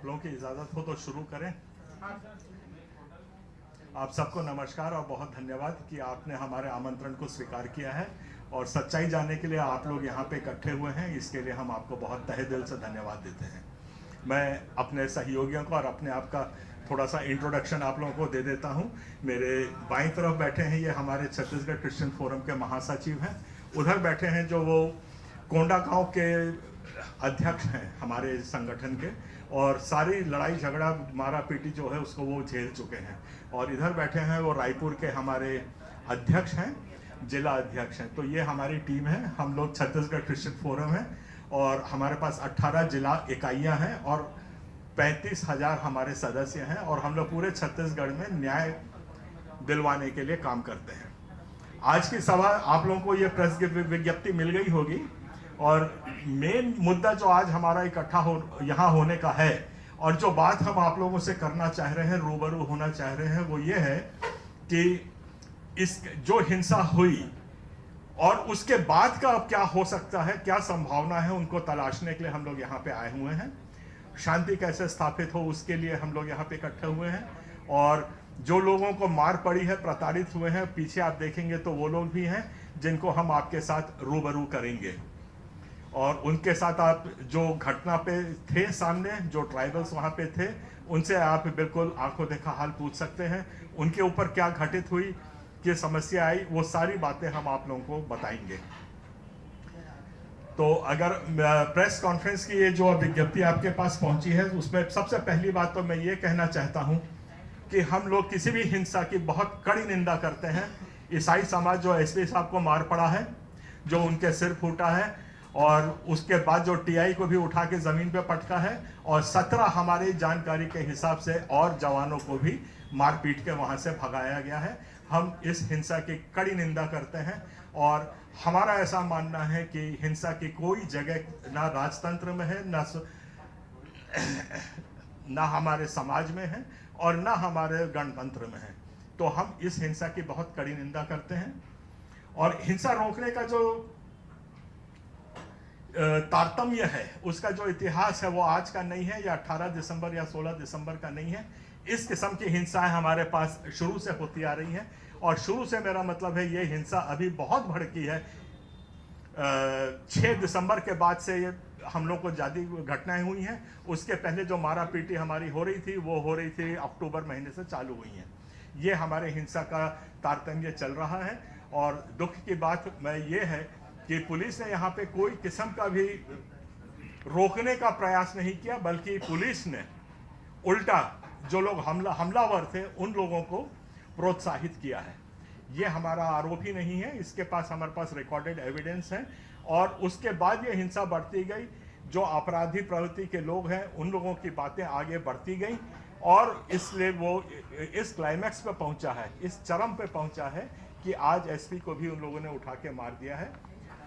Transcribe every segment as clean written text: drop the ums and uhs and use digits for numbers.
आप लोगों की इजाज़त हो तो शुरू करें। आप सबको नमस्कार और बहुत धन्यवाद कि आपने हमारे आमंत्रण को स्वीकार किया है और सच्चाई जानने के लिए आप लोग यहाँ पे इकट्ठे हुए हैं। इसके लिए हम आपको बहुत तहे दिल से धन्यवाद देते हैं। मैं अपने सहयोगियों को और अपने आप का थोड़ा सा इंट्रोडक्शन आप लोगों को दे देता हूँ। मेरे बाईं तरफ बैठे हैं, ये हमारे छत्तीसगढ़ क्रिश्चियन फोरम के महासचिव हैं। उधर बैठे हैं जो वो कोंडागांव के अध्यक्ष हैं हमारे संगठन के, और सारी लड़ाई झगड़ा मारा पीटी जो है उसको वो झेल चुके हैं। और इधर बैठे हैं वो रायपुर के हमारे अध्यक्ष हैं, जिला अध्यक्ष हैं। तो ये हमारी टीम है। हम लोग छत्तीसगढ़ क्रिश्चियन फोरम है और हमारे पास 18 जिला इकाइयां हैं और 35,000 हमारे सदस्य हैं, और हम लोग पूरे छत्तीसगढ़ में न्याय दिलवाने के लिए काम करते हैं। आज की सभा आप लोगों को ये प्रेस विज्ञप्ति मिल गई होगी, और मेन मुद्दा जो आज हमारा इकट्ठा यहाँ होने का है और जो बात हम आप लोगों से करना चाह रहे हैं, रूबरू होना चाह रहे हैं, वो ये है कि इस जो हिंसा हुई और उसके बाद का अब क्या हो सकता है, क्या संभावना है, उनको तलाशने के लिए हम लोग यहाँ पे आए हुए हैं। शांति कैसे स्थापित हो उसके लिए हम लोग यहाँ पे इकट्ठे हुए हैं। और जो लोगों को मार पड़ी है, प्रताड़ित हुए हैं, पीछे आप देखेंगे तो वो लोग भी हैं जिनको हम आपके साथ रूबरू करेंगे। और उनके साथ आप जो घटना पे थे सामने, जो ट्राइबल्स वहाँ पे थे, उनसे आप बिल्कुल आंखों देखा हाल पूछ सकते हैं। उनके ऊपर क्या घटित हुई, क्या समस्या आई, वो सारी बातें हम आप लोगों को बताएंगे। तो अगर प्रेस कॉन्फ्रेंस की ये जो विज्ञप्ति आपके पास पहुंची है, उसमें सबसे पहली बात तो मैं ये कहना चाहता हूं कि हम लोग किसी भी हिंसा की बहुत कड़ी निंदा करते हैं। ईसाई समाज जो एसपी साहब को मार पड़ा है, जो उनके सिर फूटा है, और उसके बाद जो टीआई को भी उठा के जमीन पे पटका है, और 17 हमारी जानकारी के हिसाब से और जवानों को भी मार पीट के वहां से भगाया गया है। हम इस हिंसा की कड़ी निंदा करते हैं और हमारा ऐसा मानना है कि हिंसा की कोई जगह ना राजतंत्र में है, ना हमारे समाज में है, और ना हमारे गणतंत्र में है। तो हम इस हिंसा की बहुत कड़ी निंदा करते हैं। और हिंसा रोकने का जो तारतम्य है, उसका जो इतिहास है, वो आज का नहीं है, या 18 दिसंबर या 16 दिसंबर का नहीं है। इस किस्म की हिंसाएं हमारे पास शुरू से होती आ रही हैं, और शुरू से मेरा मतलब है ये हिंसा अभी बहुत भड़की है। 6 दिसंबर के बाद से ये हम लोग को ज़्यादा घटनाएं हुई हैं। उसके पहले जो मारा पीटी हमारी हो रही थी, वो हो रही थी अक्टूबर महीने से चालू हुई हैं। ये हमारे हिंसा का तारतम्य चल रहा है। और दुख की बात मैं ये है कि पुलिस ने यहाँ पे कोई किस्म का भी रोकने का प्रयास नहीं किया, बल्कि पुलिस ने उल्टा जो लोग हमलावर थे उन लोगों को प्रोत्साहित किया है। ये हमारा आरोप ही नहीं है, इसके पास हमारे पास रिकॉर्डेड एविडेंस है। और उसके बाद ये हिंसा बढ़ती गई। जो अपराधी प्रवृत्ति के लोग हैं उन लोगों की बातें आगे बढ़ती गई, और इसलिए वो इस क्लाइमैक्स पे पहुंचा है, इस चरम पे पहुंचा है कि आज एसपी को भी उन लोगों ने उठा के मार दिया है।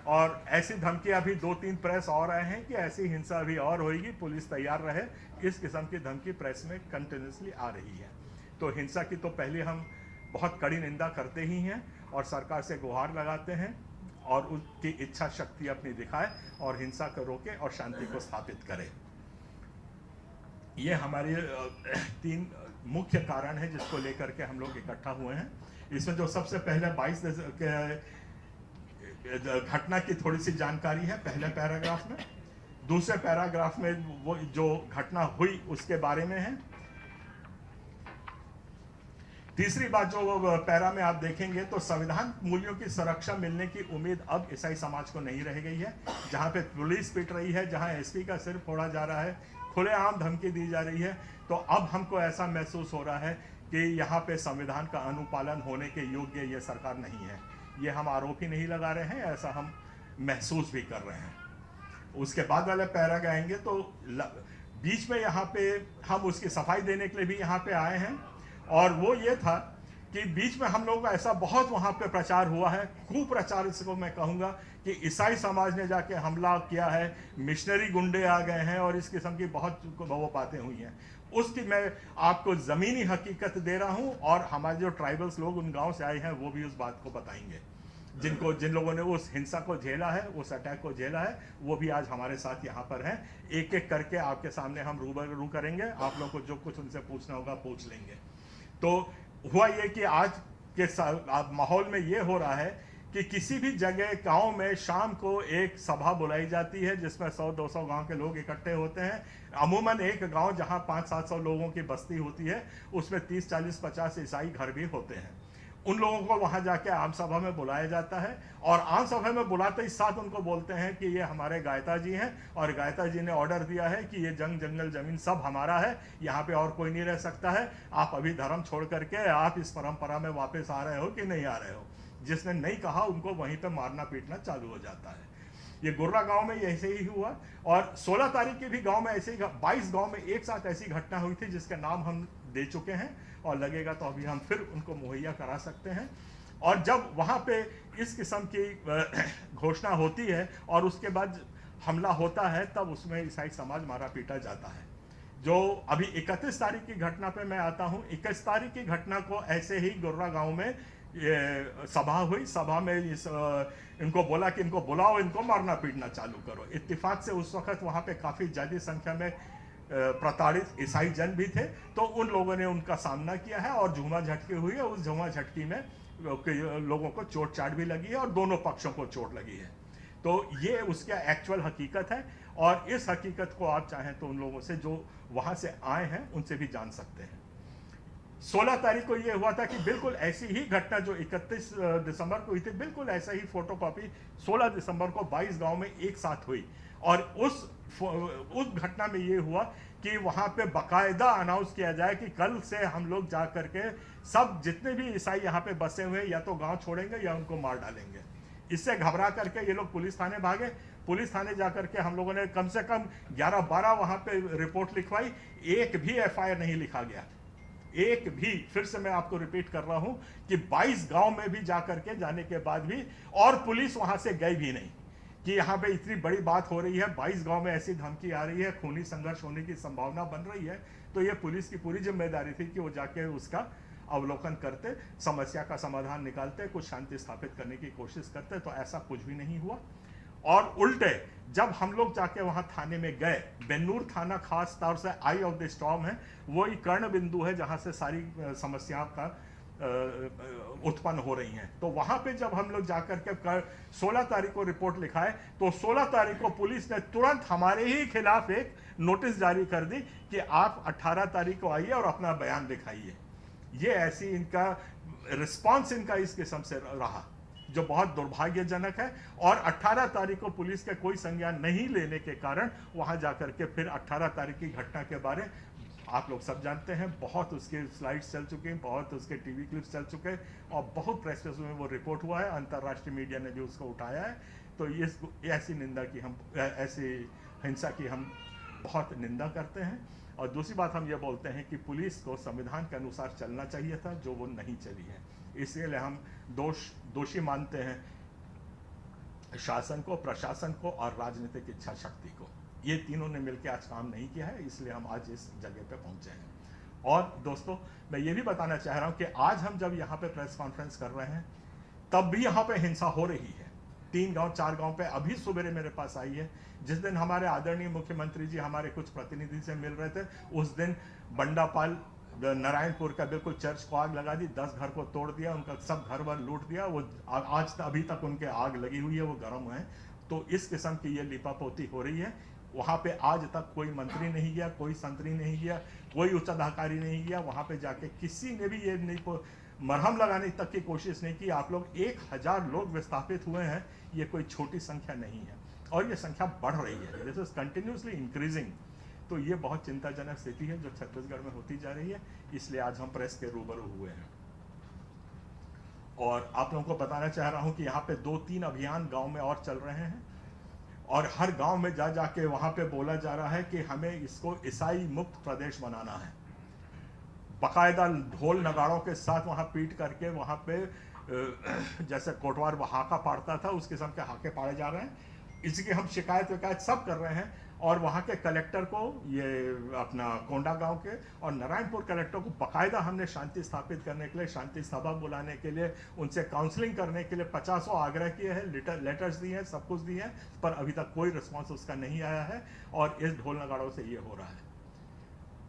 और ऐसी धमकियां भी 2-3 प्रेस और आए हैं कि ऐसी हिंसा भी और होगी, पुलिस तैयार रहे। इस किस्म की धमकी प्रेस में कंटिन्यूसली आ रही है। तो हिंसा की तो पहले हम बहुत कड़ी निंदा करते ही हैं और सरकार से गुहार लगाते हैं और उसकी इच्छा शक्ति अपनी दिखाए और हिंसा को रोके और शांति को स्थापित करे। ये हमारे 3 मुख्य कारण है जिसको लेकर के हम लोग इकट्ठा हुए हैं। इसमें जो सबसे पहले 22 घटना की थोड़ी सी जानकारी है पहले पैराग्राफ में। दूसरे पैराग्राफ में वो जो घटना हुई उसके बारे में है। तीसरी बात जो पैरा में आप देखेंगे तो संविधान मूल्यों की सुरक्षा मिलने की उम्मीद अब ईसाई समाज को नहीं रह गई है। जहां पे पुलिस पिट रही है, जहां एसपी का सिर फोड़ा जा रहा है, खुलेआम धमकी दी जा रही है, तो अब हमको ऐसा महसूस हो रहा है कि यहाँ पे संविधान का अनुपालन होने के योग्य ये सरकार नहीं है। ये हम आरोप ही नहीं लगा रहे हैं, ऐसा हम महसूस भी कर रहे हैं। उसके बाद वाले पैरा आएंगे तो बीच में यहाँ पे हम उसकी सफाई देने के लिए भी यहाँ पे आए हैं। और वो ये था कि बीच में हम लोगों का ऐसा बहुत वहाँ पे प्रचार हुआ है, खूब प्रचार इसको मैं कहूँगा, कि ईसाई समाज ने जाके हमला किया है, मिशनरी गुंडे आ गए हैं, और इस किस्म की बहुत वो बातें हुई हैं। उसकी मैं आपको ज़मीनी हकीकत दे रहा हूँ, और हमारे जो ट्राइबल्स लोग उन गांव से आए हैं वो भी उस बात को बताएंगे। जिन लोगों ने उस हिंसा को झेला है, उस अटैक को झेला है, वो भी आज हमारे साथ यहाँ पर हैं। एक एक करके आपके सामने हम रूबरू करेंगे, आप लोगों को जो कुछ उनसे पूछना होगा पूछ लेंगे। तो हुआ ये कि आज के माहौल में ये हो रहा है कि किसी भी जगह गांव में शाम को एक सभा बुलाई जाती है जिसमें 100-200 गांव के लोग इकट्ठे होते हैं। अमूमन एक गांव जहां 500-700 लोगों की बस्ती होती है उसमें 30-40-50 ईसाई घर भी होते हैं। उन लोगों को वहां जाके आम सभा में बुलाया जाता है और आम सभा में बुलाते ही साथ उनको बोलते हैं कि ये हमारे गायता जी हैं और गायता जी ने ऑर्डर दिया है कि ये जंगल जमीन सब हमारा है, यहाँ पे और कोई नहीं रह सकता है। आप अभी धर्म छोड़ करके आप इस परंपरा में वापस आ रहे हो कि नहीं आ रहे हो। जिसने नहीं कहा उनको वहीं पे मारना पीटना चालू हो जाता है। ये गुर्रा गांव में ऐसे ही हुआ और 16 तारीख के भी गांव में ऐसे ही 22 गांव में एक साथ ऐसी घटना हुई थी जिसके नाम हम दे चुके हैं और लगेगा तो अभी हम फिर उनको मुहैया करा सकते हैं। और जब वहां पे इस किस्म की घोषणा होती है और उसके बाद हमला होता है तब उसमें ईसाई समाज मारा पीटा जाता है। जो अभी 31 तारीख की घटना पे मैं आता हूँ। 21 तारीख की घटना को ऐसे ही गुर्रा गांव में ये सभा हुई। सभा में इनको बोला कि इनको बुलाओ, इनको मारना पीटना चालू करो। इत्तेफाक से उस वक्त वहाँ पे काफ़ी ज़्यादा संख्या में प्रताड़ित ईसाई जन भी थे, तो उन लोगों ने उनका सामना किया है और झूमा झटकी हुई है। उस झूमा झटकी में लोगों को चोट चाट भी लगी है और दोनों पक्षों को चोट लगी है। तो ये उसका एक्चुअल हकीकत है और इस हकीकत को आप चाहें तो उन लोगों से जो वहाँ से आए हैं उनसे भी जान सकते हैं। 16 तारीख को ये हुआ था कि बिल्कुल ऐसी ही घटना जो 31 दिसंबर को हुई थी, बिल्कुल ऐसा ही फोटोकॉपी 16 दिसंबर को 22 गांव में एक साथ हुई। और उस घटना में ये हुआ कि वहां पे बाकायदा अनाउंस किया जाए कि कल से हम लोग जा करके सब जितने भी ईसाई यहाँ पे बसे हुए या तो गांव छोड़ेंगे या उनको मार डालेंगे। इससे घबरा करके ये लोग पुलिस थाने भागे। पुलिस थाने जा करके हम लोगों ने कम से कम 11-12 वहां पे रिपोर्ट लिखवाई। एक भी एफआईआर नहीं लिखा गया, एक भी। फिर से मैं आपको रिपीट कर रहा हूं कि 22 गांव में भी जाकर के जाने के बाद भी और पुलिस वहां से गई भी नहीं कि यहां पे इतनी बड़ी बात हो रही है, 22 गांव में ऐसी धमकी आ रही है, खूनी संघर्ष होने की संभावना बन रही है। तो ये पुलिस की पूरी जिम्मेदारी थी कि वो जाके उसका अवलोकन करते, समस्या का समाधान निकालते, कुछ शांति स्थापित करने की कोशिश करते। तो ऐसा कुछ भी नहीं हुआ। और उल्टे जब हम लोग जाके वहां थाने में गए, बेन्नूर थाना खास तौर से आई ऑफ द स्टॉर्म है, वो ही कर्ण बिंदु है जहां से सारी समस्याओं का उत्पन्न हो रही हैं। तो वहां पे जब हम लोग जाकर के 16 तारीख को रिपोर्ट लिखाए तो 16 तारीख को पुलिस ने तुरंत हमारे ही खिलाफ एक नोटिस जारी कर दी कि आप 18 तारीख को आइए और अपना बयान दिखाइए। ये ऐसी इनका रिस्पॉन्स इनका इस किस्म से रहा जो बहुत दुर्भाग्यजनक है। और 18 तारीख को पुलिस के कोई संज्ञान नहीं लेने के कारण वहां जाकर के फिर 18 तारीख की घटना के बारे आप लोग सब जानते हैं, बहुत उसके स्लाइड्स चल चुके हैं, बहुत उसके टीवी क्लिप्स चल चुके हैं और बहुत प्रेस में वो रिपोर्ट हुआ है, अंतर्राष्ट्रीय मीडिया ने भी उसको उठाया है। तो ये ऐसी निंदा की हम ऐसी हिंसा की हम बहुत निंदा करते हैं। और दूसरी बात हम ये बोलते हैं कि पुलिस को संविधान के अनुसार चलना चाहिए था, जो वो नहीं चली है। इसलिए हम दोषी मानते हैं शासन को, प्रशासन को और राजनीतिक इच्छा शक्ति को। ये तीनों ने मिलकर आज काम नहीं किया है, इसलिए हम आज इस जगह पे पहुंचे हैं। और दोस्तों मैं ये भी बताना चाह रहा हूं कि आज हम जब यहाँ पे प्रेस कॉन्फ्रेंस कर रहे हैं तब भी यहाँ पे हिंसा हो रही है। 3 गांव 4 गांव पे अभी सुबह मेरे पास आई है। जिस दिन हमारे आदरणीय मुख्यमंत्री जी हमारे कुछ प्रतिनिधि से मिल रहे थे, उस दिन बंडापाल नारायणपुर का बिल्कुल चर्च को आग लगा दी, 10 घर को तोड़ दिया, उनका सब घर वर लूट दिया। वो आज अभी तक उनके आग लगी हुई है, वो गर्म है। तो इस किस्म की ये लिपापोती हो रही है। वहाँ पे आज तक कोई मंत्री नहीं गया, कोई संतरी नहीं गया, कोई उच्च अधिकारी नहीं गया। वहाँ पे जाके किसी ने भी ये नहीं मरहम लगाने तक की कोशिश नहीं की। आप लोग 1000 लोग विस्थापित हुए हैं, ये कोई छोटी संख्या नहीं है और ये संख्या बढ़ रही है, दिस इज कंटिन्यूसली इंक्रीजिंग। तो ये बहुत चिंताजनक स्थिति है जो छत्तीसगढ़ में होती जा रही है। इसलिए आज हम प्रेस के रूबरू हुए हैं और आप लोगों को बताना चाह रहा हूं कि यहाँ पे 2-3 अभियान गांव में और चल रहे हैं और हर गांव में जा जाके वहां पे बोला जा रहा है कि हमें इसको ईसाई मुक्त प्रदेश बनाना है। बाकायदा ढोल नगाड़ों के साथ वहां पीट करके वहां पे जैसे कोटवार हाका पाड़ता था उस किस्म के हाके पाड़े जा रहे हैं। इसकी हम शिकायत विकायत सब कर रहे हैं। और वहाँ के कलेक्टर को, ये अपना कोंडा गांव के और नारायणपुर कलेक्टर को बाकायदा हमने शांति स्थापित करने के लिए, शांति सभा बुलाने के लिए, उनसे काउंसलिंग करने के लिए 50 आग्रह किए हैं, लेटर्स दिए हैं, सब कुछ दिए हैं, पर अभी तक कोई रिस्पॉन्स उसका नहीं आया है और इस ढोल नगाड़ों से ये हो रहा है।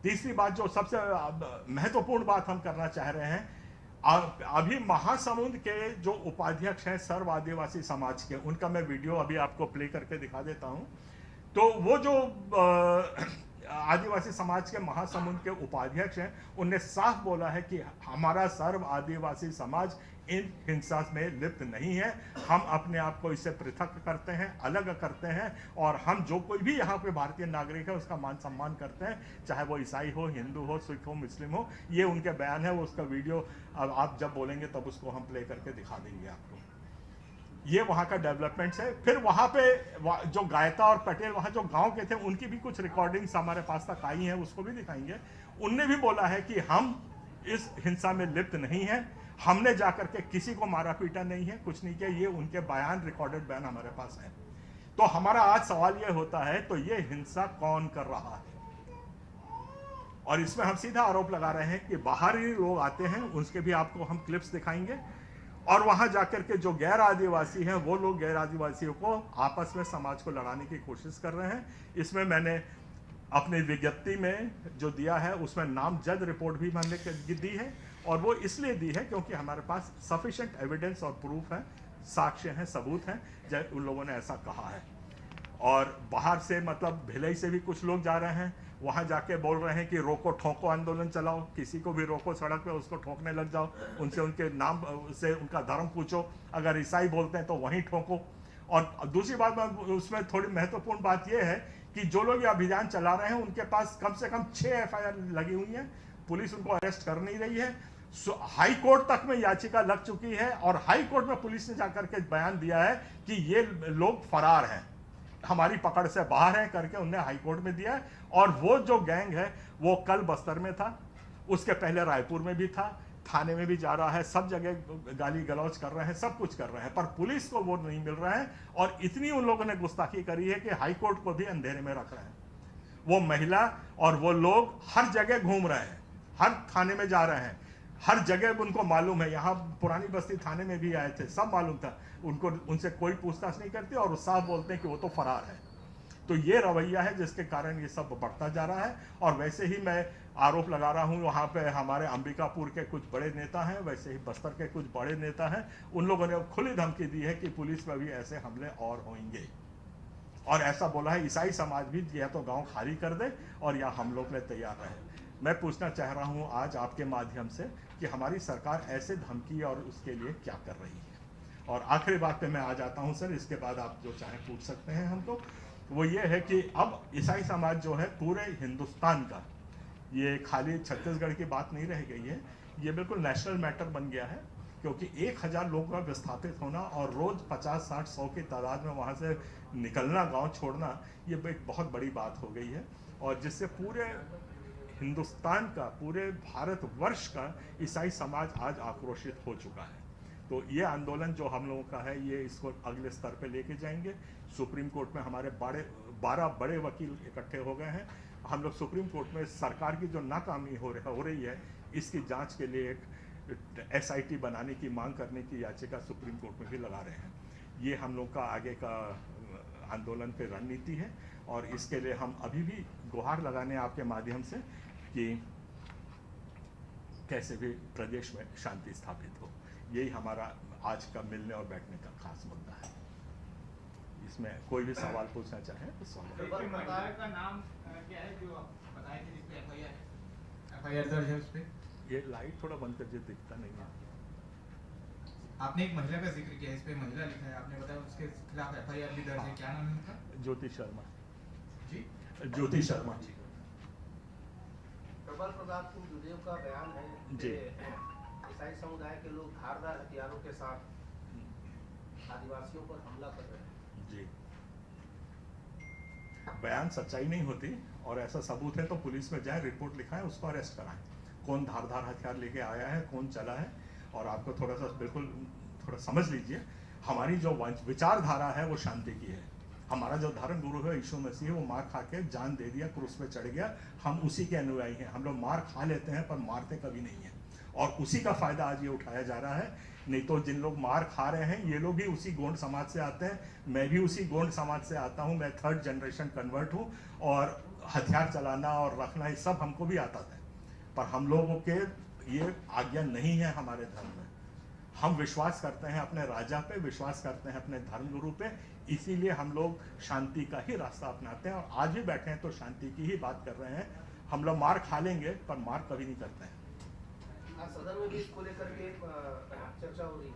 तीसरी बात, जो सबसे महत्वपूर्ण बात हम करना चाह रहे हैं, अभी महासमुंद के जो उपाध्यक्ष हैं सर्व आदिवासी समाज के, उनका मैं वीडियो अभी आपको प्ले करके दिखा देता हूं। तो वो जो आदिवासी समाज के महासमुंद के उपाध्यक्ष हैं, उनने साफ बोला है कि हमारा सर्व आदिवासी समाज इन हिंसा में लिप्त नहीं है, हम अपने आप को इससे पृथक करते हैं, अलग करते हैं, और हम जो कोई भी यहाँ पे भारतीय नागरिक है उसका मान सम्मान करते हैं, चाहे वो ईसाई हो, हिंदू हो, सिख हो, मुस्लिम हो। ये उनके बयान है, वो उसका वीडियो अब आप जब बोलेंगे तब उसको हम प्ले करके दिखा देंगे आपको। ये वहाँ का डेवलपमेंट्स है। फिर वहाँ पे जो गायता और पटेल वहाँ जो गांव के थे, उनकी भी कुछ रिकॉर्डिंग्स हमारे पास तक आई हैं, उसको भी दिखाएंगे। उनने भी बोला है कि हम इस हिंसा में लिप्त नहीं है, हमने जाकर के किसी को मारा पीटा नहीं है, कुछ नहीं किया। ये उनके बयान, रिकॉर्डेड बयान हमारे पास है। तो हमारा आज सवाल ये होता है, तो ये हिंसा कौन कर रहा है? और इसमें हम सीधा आरोप लगा रहे हैं कि बाहरी लोग आते हैं, उसके भी आपको हम क्लिप्स दिखाएंगे, और वहां जाकर के जो गैर आदिवासी हैं वो लोग गैर आदिवासियों को आपस में समाज को लड़ाने की कोशिश कर रहे हैं। इसमें मैंने अपनी विज्ञप्ति में जो दिया है उसमें नामजद रिपोर्ट भी मैंने दी है, और वो इसलिए दी है क्योंकि हमारे पास सफिशिएंट एविडेंस और प्रूफ है, साक्ष्य हैं, सबूत हैं, जब उन लोगों ने ऐसा कहा है। और बाहर से मतलब भिलाई से भी कुछ लोग जा रहे हैं, वहां जाके बोल रहे हैं कि रोको ठोको आंदोलन चलाओ, किसी को भी रोको सड़क पे, उसको ठोकने लग जाओ, उनसे उनके नाम से उनका धर्म पूछो, अगर ईसाई बोलते हैं तो वहीं ठोको। और दूसरी बात, उसमें थोड़ी महत्वपूर्ण बात यह है कि जो लोग ये अभियान चला रहे हैं उनके पास कम से कम 6 FIR लगी हुई है, पुलिस उनको अरेस्ट कर नहीं रही है। हाई कोर्ट तक में याचिका लग चुकी है, और हाई कोर्ट में पुलिस ने जाकर के बयान दिया है कि ये लोग फरार हैं, हमारी पकड़ से बाहर है करके उन्हें हाई कोर्ट में दिया है। और वो जो गैंग है वो कल बस्तर में था, उसके पहले रायपुर में भी था, थाने में भी जा रहा है, सब जगह गाली गलौज कर रहे हैं, सब कुछ कर रहे हैं, पर पुलिस को वो नहीं मिल रहा है। और इतनी उन लोगों ने गुस्ताखी करी है कि हाई कोर्ट को भी अंधेरे में रख रहे हैं। वो महिला और वो लोग हर जगह घूम रहे हैं, हर थाने में जा रहे हैं, हर जगह उनको मालूम है। यहाँ पुरानी बस्ती थाने में भी आए थे, सब मालूम था उनको, उनसे कोई पूछताछ नहीं करती, और साफ बोलते हैं कि वो तो फरार है। तो ये रवैया है जिसके कारण ये सब बढ़ता जा रहा है। और वैसे ही मैं आरोप लगा रहा हूँ, वहाँ पे हमारे अंबिकापुर के कुछ बड़े नेता हैं, वैसे ही बस्तर के कुछ बड़े नेता हैं, उन लोगों ने खुली धमकी दी है कि पुलिस पर भी ऐसे हमले और होंगे। और ऐसा बोला है ईसाई समाज भी या तो गाँव खाली कर दे और या हम लोग तैयार रहे। मैं पूछना चाह रहा हूँ आज आपके माध्यम से कि हमारी सरकार ऐसे धमकी और उसके लिए क्या कर रही है। और आखिरी बात पे मैं आ जाता हूँ सर, इसके बाद आप जो चाहें पूछ सकते हैं हमको। वो ये है कि अब ईसाई समाज जो है पूरे हिंदुस्तान का, ये खाली छत्तीसगढ़ की बात नहीं रह गई है, ये बिल्कुल नेशनल मैटर बन गया है। क्योंकि 1000 लोगों का विस्थापित होना और रोज 50, 60, 100 की तादाद में वहाँ से निकलना, गाँव छोड़ना, ये एक बहुत बड़ी बात हो गई है। और जिससे पूरे हिंदुस्तान का, पूरे भारतवर्ष का ईसाई समाज आज आक्रोशित हो चुका है। तो ये आंदोलन जो हम लोगों का है, ये इसको अगले स्तर पे लेके जाएंगे। सुप्रीम कोर्ट में हमारे 12 बड़े वकील इकट्ठे हो गए हैं। हम लोग सुप्रीम कोर्ट में सरकार की जो नाकामी हो रही है, इसकी जांच के लिए एक SIT बनाने की मांग करने की याचिका सुप्रीम कोर्ट में भी लगा रहे हैं। ये हम लोग का आगे का आंदोलन पे रणनीति है, और इसके लिए हम अभी भी गुहार लगाने आपके माध्यम से कि कैसे भी प्रदेश में शांति स्थापित हो। यही हमारा आज का मिलने और बैठने का खास मुद्दा है। इसमें कोई भी सवाल पूछना चाहे तो सवाल। का नाम क्या है जो बताए थे जिस पे FIR दर्ज है उस पे? ये लाइट थोड़ा बंद कर दे, दिखता नहीं है। आपने एक महिला का जिक्र किया, इस पे महिला लिखा है, आपने बताया उसके खिलाफ FIR भी दर्ज है, क्या नाम है उनका? ज्योति शर्मा जी, ज्योति शर्मा जी। प्रबल प्रताप सिंह जुदेव का बयान है जी। ईसाई समुदाय के लोग धारदार हथियारों के साथ आदिवासियों पर हमला कर रहे हैं। जी, बयान सच्चाई नहीं होती, और ऐसा सबूत है तो पुलिस में जाए, रिपोर्ट लिखाएं, उसको अरेस्ट कराएं। कौन धारदार हथियार लेके आया है, कौन चला है। और आपको थोड़ा सा बिल्कुल थोड़ा समझ लीजिए, हमारी जो विचारधारा है वो शांति की है। हमारा जो धर्म गुरु है यीशु मसीह, वो मार खा के जान दे दिया, क्रूस पे चढ़ गया, हम उसी के अनुयायी हैं। हम लोग मार खा लेते हैं पर मारते कभी नहीं हैं, और उसी का फायदा आज ये उठाया जा रहा है। नहीं तो जिन लोग मार खा रहे हैं ये लोग भी उसी गोंड समाज से आते हैं, मैं भी उसी गोंड समाज से आता हूँ, मैं 3rd जनरेशन कन्वर्ट हूँ, और हथियार चलाना और रखना ये सब हमको भी आता था, पर हम लोगों के ये आज्ञा नहीं है हमारे धर्म में। हम विश्वास करते हैं अपने राजा पे, विश्वास करते हैं अपने धर्म गुरु पे, इसीलिए हम लोग शांति का ही रास्ता अपनाते हैं, और आज भी बैठे हैं तो शांति की ही बात कर रहे हैं। हम लोग मार खा लेंगे पर मार कभी नहीं करते हैं। आज सदन में भी इसको लेकर के चर्चा हो रही है।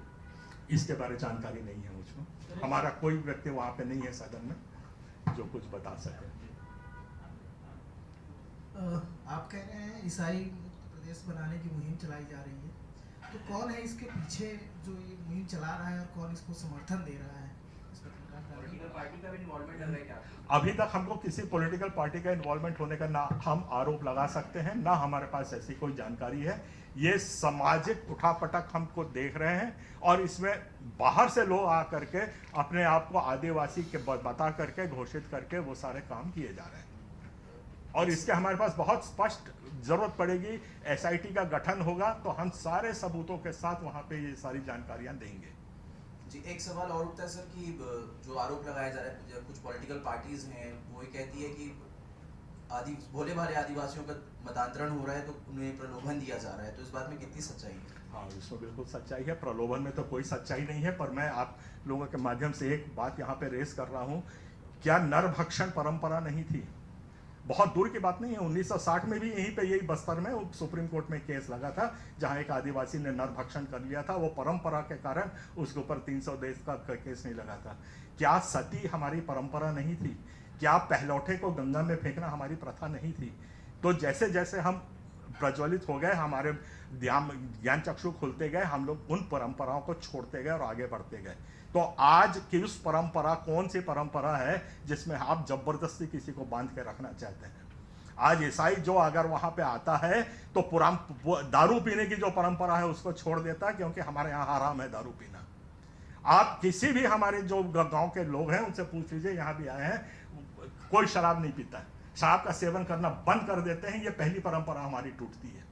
इसके बारे में जानकारी नहीं है मुझको, हमारा कोई व्यक्ति वहाँ पे नहीं है सदन में जो कुछ बता सके। आप कह रहे हैं ईसाई प्रदेश बनाने की मुहिम चलाई जा रही है, तो कौन है इसके पीछे जो ये मुहिम चला रहा है और कौन इसको समर्थन दे रहा है? इस पर पॉलिटिकल पार्टी का भी इन्वॉल्वमेंट है क्या? अभी तक हमको किसी पॉलिटिकल पार्टी का इन्वॉल्वमेंट होने का ना हम आरोप लगा सकते हैं, ना हमारे पास ऐसी कोई जानकारी है। ये सामाजिक उठापटक हमको देख रहे हैं, और इसमें बाहर से लोग आ करके अपने आप को आदिवासी के बता करके घोषित करके वो सारे काम किए जा रहे हैं, और इसके हमारे पास बहुत स्पष्ट जरूरत पड़ेगी। SIT का गठन होगा तो हम सारे सबूतों के साथ वहां पे ये सारी जानकारियां देंगे। जी, एक सवाल और उठता है सर कि जो आरोप लगाया जा रहा है, कुछ पॉलिटिकल पार्टीज हैं वो ये कहती है कि भोले भाले आदिवासियों का मतांतरण हो रहा है तो उन्हें प्रलोभन दिया जा रहा है, तो इस बात में कितनी सच्चाई है? हाँ, इसमें बिल्कुल सच्चाई है, प्रलोभन में तो कोई सच्चाई नहीं है, पर मैं आप लोगों के माध्यम से एक बात यहाँ पे रेस कर रहा हूँ। क्या नरभक्षण परंपरा नहीं थी? बहुत दूर की बात नहीं है, 1960 में भी यहीं पे यही बस्तर में सुप्रीम कोर्ट में केस लगा था, जहां एक आदिवासी ने नरभक्षण कर लिया था। वो परंपरा के कारण उसके ऊपर 300 देश का केस नहीं लगा था। क्या सती हमारी परंपरा नहीं थी? क्या पहलौठे को गंगा में फेंकना हमारी प्रथा नहीं थी? तो जैसे जैसे हम प्रज्वलित हो गए, हमारे ज्ञान चक्षु खुलते गए, हम लोग उन परंपराओं को छोड़ते गए और आगे बढ़ते गए। तो आज की उस परंपरा, कौन सी परंपरा है जिसमें आप जबरदस्ती किसी को बांध के रखना चाहते हैं? आज ईसाई जो अगर वहां पे आता है तो दारू पीने की जो परंपरा है उसको छोड़ देता है, क्योंकि हमारे यहाँ हराम है दारू पीना। आप किसी भी हमारे जो गांव के लोग हैं उनसे पूछ लीजिए, यहाँ भी आए हैं, कोई शराब नहीं पीता है, शराब का सेवन करना बंद कर देते हैं। ये पहली परंपरा हमारी टूटती है।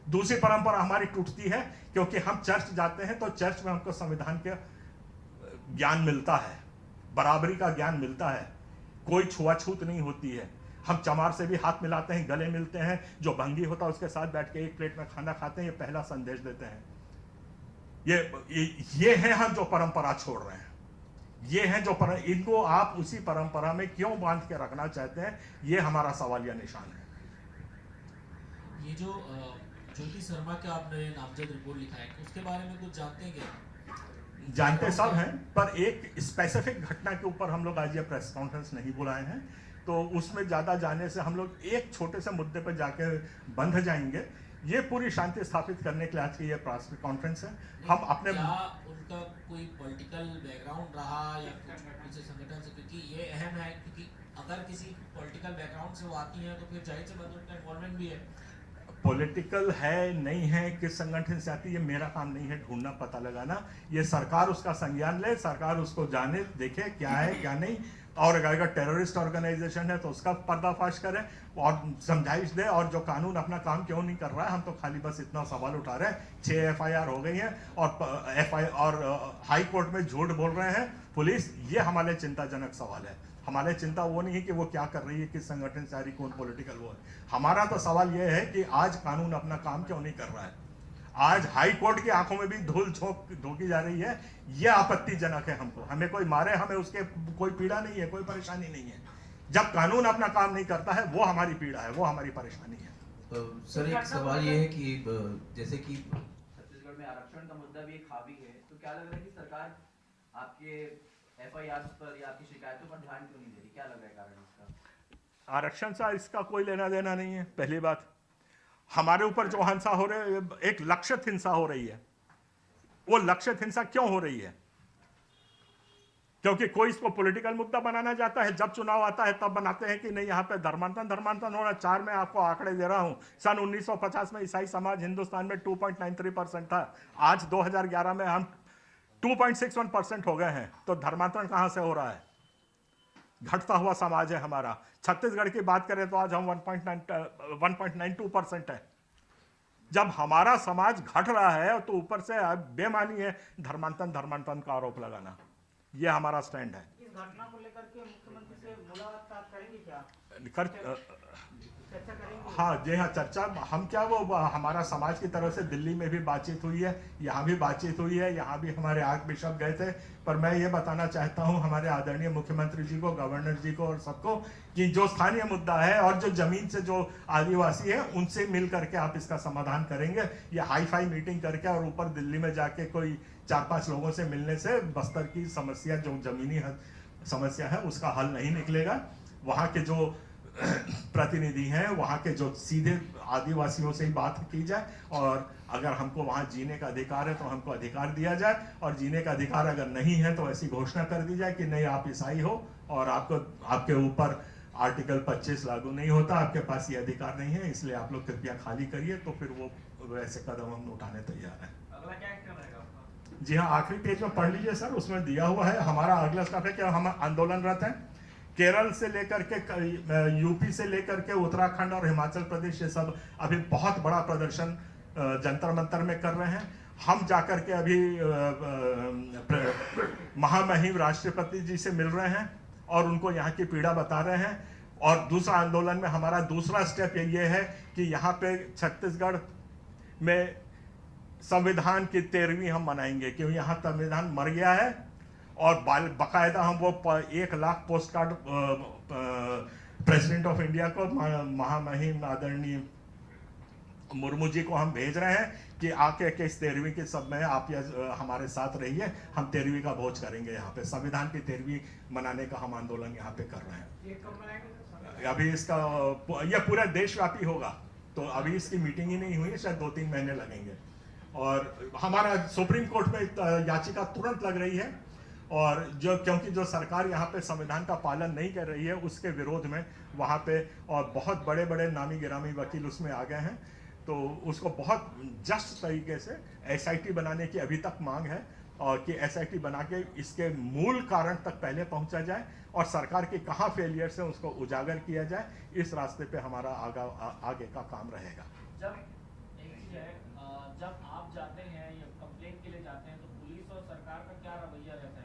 दूसरी परंपरा हमारी टूटती है क्योंकि हम चर्च जाते हैं तो चर्च में हमको संविधान के ज्ञान मिलता है, बराबरी का ज्ञान मिलता है, कोई छुआछूत नहीं होती है। हम चमार से भी हाथ मिलाते हैं, गले मिलते हैं, जो भंगी होता है उसके साथ बैठ के एक प्लेट में खाना खाते हैं। ये पहला संदेश देते हैं। ये है हम जो परंपरा छोड़ रहे हैं, ये है जो इनको आप उसी परंपरा में क्यों बांध के रखना चाहते हैं, ये हमारा सवालिया निशान है। ये जो ज्योति शर्मा का आपने नामजद रिपोर्ट लिखा है, उसके बारे में कुछ जानते हैं क्या? जानते सब हैं, पर एक स्पेसिफिक घटना के ऊपर हम लोग आज ये प्रेस कॉन्फ्रेंस नहीं बुलाए हैं, तो उसमें ज़्यादा जाने से हम लोग एक छोटे से मुद्दे पर जाके बंध जाएंगे। ये पूरी शांति स्थापित करने के लिए आज की ये प्रेस कॉन्फ्रेंस है। हम अपने उनका कोई पॉलिटिकल बैकग्राउंड रहा या कुछ किसी संगठन से, क्योंकि ये अहम है, क्योंकि अगर किसी पॉलिटिकल बैकग्राउंड से वो आती हैं तो फिर जाहिर सी बात उनका इन्वॉल्वमेंट भी है। पॉलिटिकल है नहीं है, किस संगठन से आती है, ये मेरा काम नहीं है ढूंढना पता लगाना। ये सरकार उसका संज्ञान ले, सरकार उसको जाने देखे क्या है क्या नहीं, और अगर टेररिस्ट ऑर्गेनाइजेशन है तो उसका पर्दाफाश करे और समझाइश दे। और जो कानून अपना काम क्यों नहीं कर रहा है, हम तो खाली बस इतना सवाल उठा रहे हैं। 6 FIR हो गई हैं और हाई कोर्ट में झूठ बोल रहे हैं पुलिस। ये हमारे चिंताजनक सवाल है। हमारे चिंता वो नहीं है कि वो क्या कर रही है, किस संगठन से आ रही, कौन पॉलिटिकल वो है। हमारा तो सवाल ये है कि आज कानून अपना काम क्यों नहीं कर रहा है। आज हाई कोर्ट की आंखों में भी धूल झोंकी जा रही है। यह आपत्तिजनक है हमको। हमें कोई मारे, हमें उसके कोई पीड़ा नहीं है, कोई परेशानी नहीं है। जब कानून अपना काम नहीं करता है वो हमारी पीड़ा है, वो हमारी परेशानी है। सर, एक सवाल ये है कि जैसे कि छत्तीसगढ़ में आरक्षण का मुद्दा भी एक हावी है, तो क्या लग रहा है कि सरकार आपके FIR पर या आपकी शिकायतों पर ध्यान क्यों नहीं दे रही? क्या लग रहा है कारण इसका? आरक्षण से इसका कोई लेना देना नहीं है। पहली बात, हमारे ऊपर जो हिंसा हो रही है, एक लक्षित हिंसा हो रही है। वो लक्षित हिंसा क्यों हो रही है? क्योंकि कोई इसको पॉलिटिकल मुद्दा बनाना चाहता है। जब चुनाव आता है तब बनाते हैं कि नहीं यहाँ पे धर्मांतरण हो रहा है। 4 में आपको आंकड़े दे रहा हूं। सन 1950 में ईसाई समाज हिंदुस्तान में 2.93% था। आज 2011 में हम 2.61% हो गए हैं। तो धर्मांतरण कहां से हो रहा है? घटता हुआ समाज है हमारा। छत्तीसगढ़ की बात करें तो आज हम 1.92% है। जब हमारा समाज घट रहा है तो ऊपर से बेमानी है धर्मांतरण का आरोप लगाना। ये हमारा स्टैंड है। इस घटना को लेकर के मुख्यमंत्री से मुलाकात करेंगे क्या? चर्चा करेंगे? हाँ जी हाँ, चर्चा हम क्या वो हमारा समाज की तरफ से दिल्ली में भी बातचीत हुई है, यहाँ भी बातचीत हुई है, यहाँ भी हमारे आर्क बिशप गए थे। पर मैं ये बताना चाहता हूँ हमारे आदरणीय मुख्यमंत्री जी को, गवर्नर जी को और सबको कि जो स्थानीय मुद्दा है और जो जमीन से जो आदिवासी है उनसे मिल करके आप इसका समाधान करेंगे। ये हाई फाई मीटिंग करके और ऊपर दिल्ली में जाके कोई 4-5 लोगों से मिलने से बस्तर की समस्या, जो जमीनी समस्या है, उसका हल नहीं निकलेगा। वहाँ के जो प्रतिनिधि हैं, वहाँ के जो सीधे आदिवासियों से ही बात की जाए, और अगर हमको वहाँ जीने का अधिकार है तो हमको अधिकार दिया जाए, और जीने का अधिकार अगर नहीं है तो ऐसी घोषणा कर दी जाए कि नहीं, आप ईसाई हो और आपके ऊपर आर्टिकल 25 लागू नहीं होता, आपके पास ये अधिकार नहीं है, इसलिए आप लोग कृपया खाली करिए। तो फिर वो वैसे कदम हम उठाने तैयार हैं। अगला क्या एक्शन रहेगा आपका? जी हाँ, आखिरी पेज में पढ़ लीजिए सर, उसमें दिया हुआ है। हमारा अगला स्टेप है कि हम आंदोलनरत हैं। केरल से लेकर के यूपी से लेकर के उत्तराखंड और हिमाचल प्रदेश, ये सब अभी बहुत बड़ा प्रदर्शन जंतर मंतर में कर रहे हैं। हम जाकर के अभी महामहिम राष्ट्रपति जी से मिल रहे हैं और उनको यहाँ की पीड़ा बता रहे हैं। और दूसरा आंदोलन में हमारा दूसरा स्टेप ये है कि यहाँ पे छत्तीसगढ़ में संविधान की 13वीं हम मनाएंगे, क्योंकि यहाँ संविधान मर गया है। और बाकायदा हम वो 1 lakh post card president of India को, महामहिम आदरणीय मुर्मू जी को हम भेज रहे हैं कि आके के इस 13वीं के सब में आप हमारे साथ रहिए। हम 13वीं का भोज करेंगे यहाँ पे, संविधान की 13वीं मनाने का हम आंदोलन यहाँ पे कर रहे हैं। ये कब मनाएंगे? अभी इसका यह पूरा देशव्यापी होगा, तो अभी इसकी मीटिंग ही नहीं हुई है, शायद 2-3 महीने लगेंगे। और हमारा सुप्रीम कोर्ट में याचिका तुरंत लग रही है, और क्योंकि जो सरकार यहाँ पे संविधान का पालन नहीं कर रही है उसके विरोध में वहाँ पे, और बहुत बड़े बड़े नामी गिरामी वकील उसमें आ गए हैं, तो उसको बहुत जस्ट तरीके से SIT बनाने की अभी तक मांग है, और कि SIT बना के इसके मूल कारण तक पहले पहुंचा जाए और सरकार के कहाँ फेलियर से उसको उजागर किया जाए। इस रास्ते पे हमारा आगे का काम रहेगा। जब एक चीज है, जब आप जाते हैं या कंप्लेंट के लिए जाते हैं तो पुलिस और सरकार का क्या रवैया रहता है?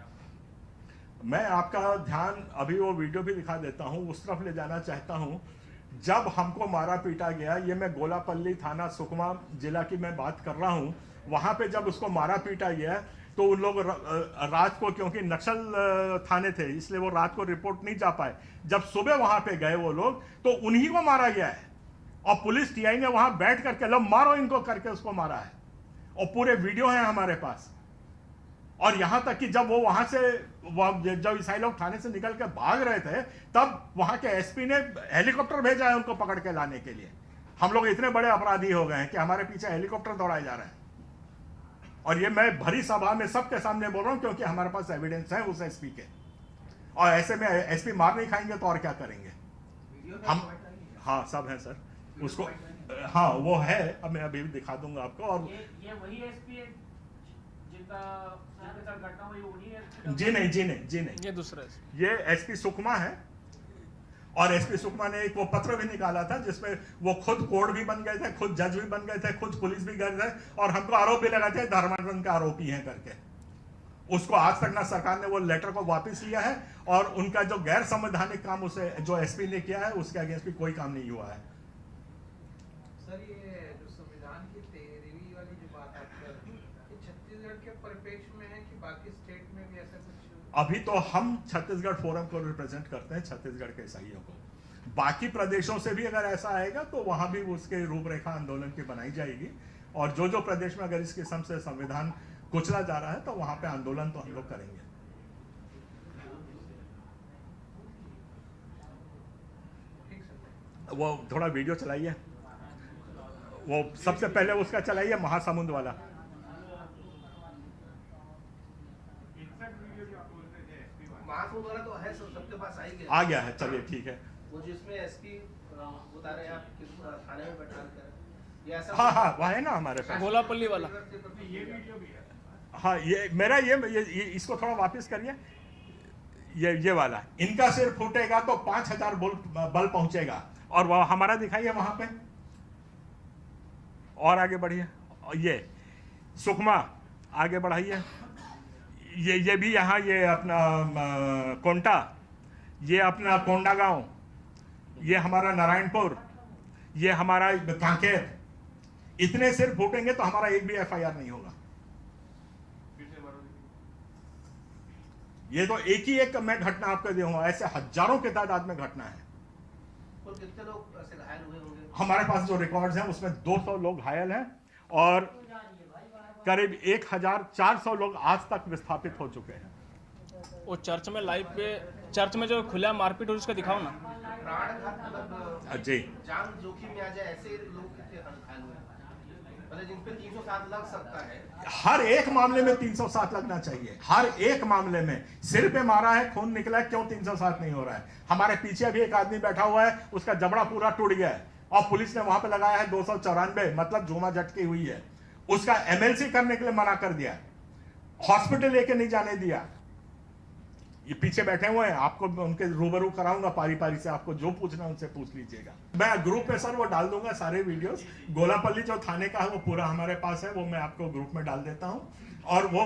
मैं आपका ध्यान अभी वो वीडियो भी दिखा देता हूँ, उस तरफ ले जाना चाहता हूँ। जब हमको मारा पीटा गया, ये मैं गोलापल्ली थाना सुकमा जिला की मैं बात कर रहा हूँ, वहाँ पे जब उसको मारा पीटा गया तो उन लोग रात को, क्योंकि नक्सल थाने थे इसलिए वो रात को रिपोर्ट नहीं जा पाए। जब सुबह वहाँ पे गए वो लोग तो उन्हीं को मारा गया है, और पुलिस TI ने वहाँ बैठ करके लो मारो इनको करके उसको मारा है, और पूरे वीडियो है हमारे पास। और यहाँ तक कि जब वो वहां से जब ईसाई लोग थाने से निकल के भाग रहे थे तब वहां के SP ने हेलीकॉप्टर भेजा है उनको पकड़ के लाने के लिए। हम लोग इतने बड़े अपराधी हो गए हैं कि हमारे पीछे हेलीकॉप्टर दौड़ाए जा रहे हैं। और ये मैं भरी सभा में सबके सामने बोल रहा हूं, क्योंकि हमारे पास एविडेंस है उस SP के, और ऐसे में SP मार नहीं खाएंगे तो और क्या करेंगे हम। हाँ सब है सर, उसको हाँ वो है, अब मैं अभी दिखा दूंगा आपको। और ये वही SP है जिनका घटना हुई, उन्हीं है? जी नहीं, ये दूसरा ये SP सुकमा है, और SP सुकमा ने एक वो पत्र भी निकाला था जिसमें वो खुद कोर्ट भी बन गए थे, खुद जज भी बन गए थे, खुद पुलिस भी गए थे, और हमको आरोप भी लगाए थे धर्मांतरण के आरोपी हैं करके। उसको आज तक ना सरकार ने वो लेटर को वापस लिया है, और उनका जो गैर संवैधानिक काम उसे जो SP ने किया है उसके अगेंस्ट भी कोई काम नहीं हुआ है। सर ये जो संविधान की 13वीं वाली जो बात आप कर रहे हैं, ये छत्तीसगढ़ के परिप्रेक्ष्य में है कि बाकी स्टेट में भी ऐसा कुछ? अभी तो हम छत्तीसगढ़ फोरम को रिप्रेजेंट करते हैं, छत्तीसगढ़ के ईसाइयों को। बाकी प्रदेशों से भी अगर ऐसा आएगा तो वहां भी उसके रूपरेखा आंदोलन की बनाई जाएगी, और जो प्रदेश में अगर इस किस्म से संविधान कुचला जा रहा है तो वहां पे आंदोलन तो हम लोग करेंगे। वो थोड़ा वीडियो चलाइए, वो सबसे पहले उसका चलाइए महासमुंद वाला। महासमुंद वाला तो है सर, सबके पास आ गया है, चलिए ठीक है। वो जिसमें SP बता रहे हैं आप किस थाने में बैठा कर, ये ऐसा? हाँ वह है ना हमारे पास गोलापल्ली वाला। ये वीडियो भी है। हाँ ये मेरा ये इसको थोड़ा वापस करिए, ये वाला, इनका सिर फूटेगा तो 5000 बल पहुंचेगा। और वह हमारा दिखाइए वहां पे, और आगे बढ़िए, ये सुकमा आगे बढ़ाइए, ये भी यहाँ, ये अपना कोंटा, ये अपना कोंडागांव, ये हमारा नारायणपुर, ये हमारा कांकेर। इतने सिर फूटेंगे तो हमारा एक भी एफआईआर नहीं होगा। ये तो एक ही एक मैं घटना आपको दूंगा, ऐसे हजारों के तादाद में घटना है। और कितने लोग ऐसे घायल हुए होंगे? हमारे पास जो रिकॉर्ड्स हैं उसमें 200 लोग घायल हैं और करीब 1400 लोग आज तक विस्थापित हो चुके हैं। वो चर्च में लाइव पे, चर्च में जो खुला मारपीट हो उसका दिखाओ ना। प्राणघात मतलब जी, जान जोखिम में आ जाए ऐसे लोग कितने घायल हुए, मतलब जिन पे 307 लग सकता है। हर एक मामले में 307 लगना चाहिए, हर एक मामले में। सिर पे मारा है, खून निकला है, क्यों 307 नहीं हो रहा है? हमारे पीछे भी एक आदमी बैठा हुआ है, उसका जबड़ा पूरा टूट गया है और पुलिस ने वहां पे लगाया है 294, मतलब झूमा झटकी हुई है। उसका एमएलसी करने के लिए मना कर दिया, हॉस्पिटल लेके नहीं जाने दिया। ये पीछे बैठे हुए हैं, आपको उनके रूबरू कराऊंगा पारी पारी से, आपको जो पूछना उनसे पूछ लीजिएगा। मैं ग्रुप में सर वो डाल दूंगा सारे वीडियोस। गोलापल्ली जो थाने का है वो पूरा हमारे पास है, वो मैं आपको ग्रुप में डाल देता हूं। और वो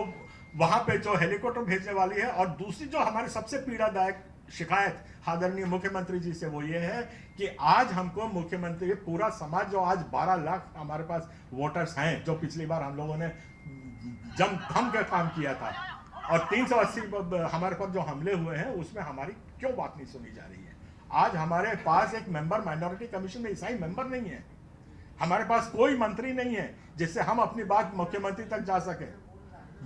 वहां पे जो हेलीकॉप्टर भेजने वाली है, और दूसरी जो हमारी सबसे पीड़ादायक शिकायत आदरणीय मुख्यमंत्री जी से वो ये है कि आज हमको मुख्यमंत्री, पूरा समाज जो आज 12 लाख हमारे पास वोटर्स हैं, जो पिछली बार हम लोगों ने जम थम के काम किया था, और 380 हमारे पास जो हमले हुए हैं उसमें हमारी क्यों बात नहीं सुनी जा रही है? आज हमारे पास एक मेंबर माइनॉरिटी कमीशन में ईसाई मेंबर नहीं है, हमारे पास कोई मंत्री नहीं है जिससे हम अपनी बात मुख्यमंत्री तक जा सके।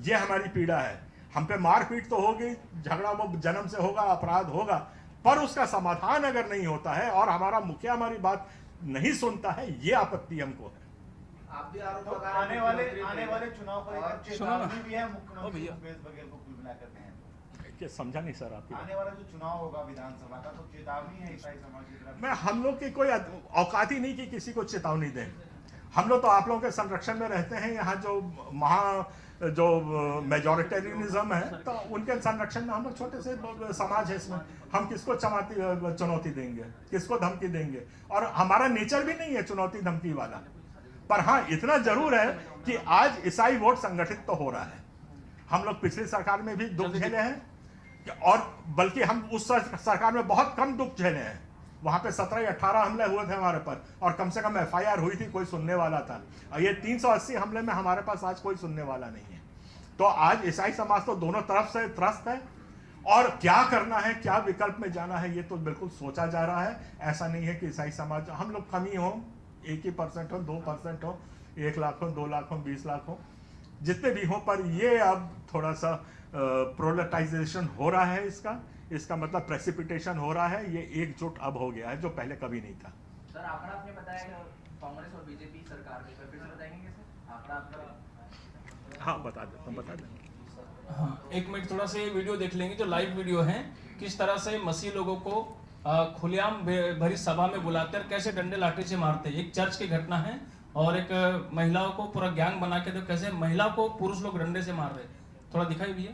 ये हमारी पीड़ा है। हम पे मारपीट तो होगी, झगड़ा वो जन्म से होगा, अपराध होगा, पर उसका समाधान अगर नहीं होता है और हमारा मुखिया हमारी बात नहीं सुनता है, ये आपत्ति हमको है। आप भी आरोप तो लगा आने वाले चुनाव पर एक सुनो ना। चेतावनी भी है ओ मुख्यमंत्री भैया। भूपेश बघेल को कुल मिलाकर के। क्या समझा नहीं सर आपकी बात? आने वाला जो चुनाव होगा विधानसभा का, तो चेतावनी है ईसाई समाज की तरफ। मैं हम लोग की कोई औकात ही नहीं कि किसी को चेतावनी दें। हम लोग तो आप लोगों के संरक्षण में रहते हैं। यहाँ जो मेजोरिटेरियनिज्म है, तो उनके संरक्षण में हम लोग छोटे से समाज है, इसमें हम किसको चुनौती देंगे, किसको धमकी देंगे? और हमारा नेचर भी नहीं है चुनौती धमकी वाला। पर हाँ, इतना जरूर है कि आज ईसाई वोट संगठित तो हो रहा है। हम लोग पिछली सरकार में भी दुख झेले हैं, और बल्कि हम उस सरकार में बहुत कम दुख झेले हैं। वहां पे 17 या 18 हमले हुए थे हमारे पर, और कम से कम एफआईआर हुई थी, कोई सुनने वाला था। और ये 380 हमले में हमारे पास आज कोई सुनने वाला नहीं है। तो आज ईसाई समाज तो दोनों तरफ से त्रस्त है, और क्या करना है, क्या विकल्प में जाना है, ये तो बिल्कुल सोचा जा रहा है। ऐसा नहीं है कि ईसाई समाज हम लोग कमी हो, 1% हो, 2% हो, 1 लाख हो, 2 लाख हो, 20 लाख हो, जितने भी हो, पर ये अब थोड़ा सा प्रोलेटाइजेशन हो रहा है। इसका मतलब प्रेसिपिटेशन हो रहा है। ये एकजुट अब हो गया है, जो पहले कभी नहीं था। सर आंकड़ा आपने बताया कि कांग्रेस और बीजेपी सरकार में, फिर से बताएंगे कैसे आंकड़ा आपका? हाँ, बता दें। हाँ, 1 मिनट थोड़ा सा ये वीडियो देख लेंगे जो लाइव वीडियो है, किस तरह से मसीह लोगों को खुलेआम भरी सभा में बुलाते हैं, कैसे डंडे लाठी से मारते हैं। एक चर्च की घटना है, और एक महिलाओं को पूरा गैंग बना के, तो कैसे महिला को पुरुष लोग डंडे से मार रहे। थोड़ा दिखाई भैया।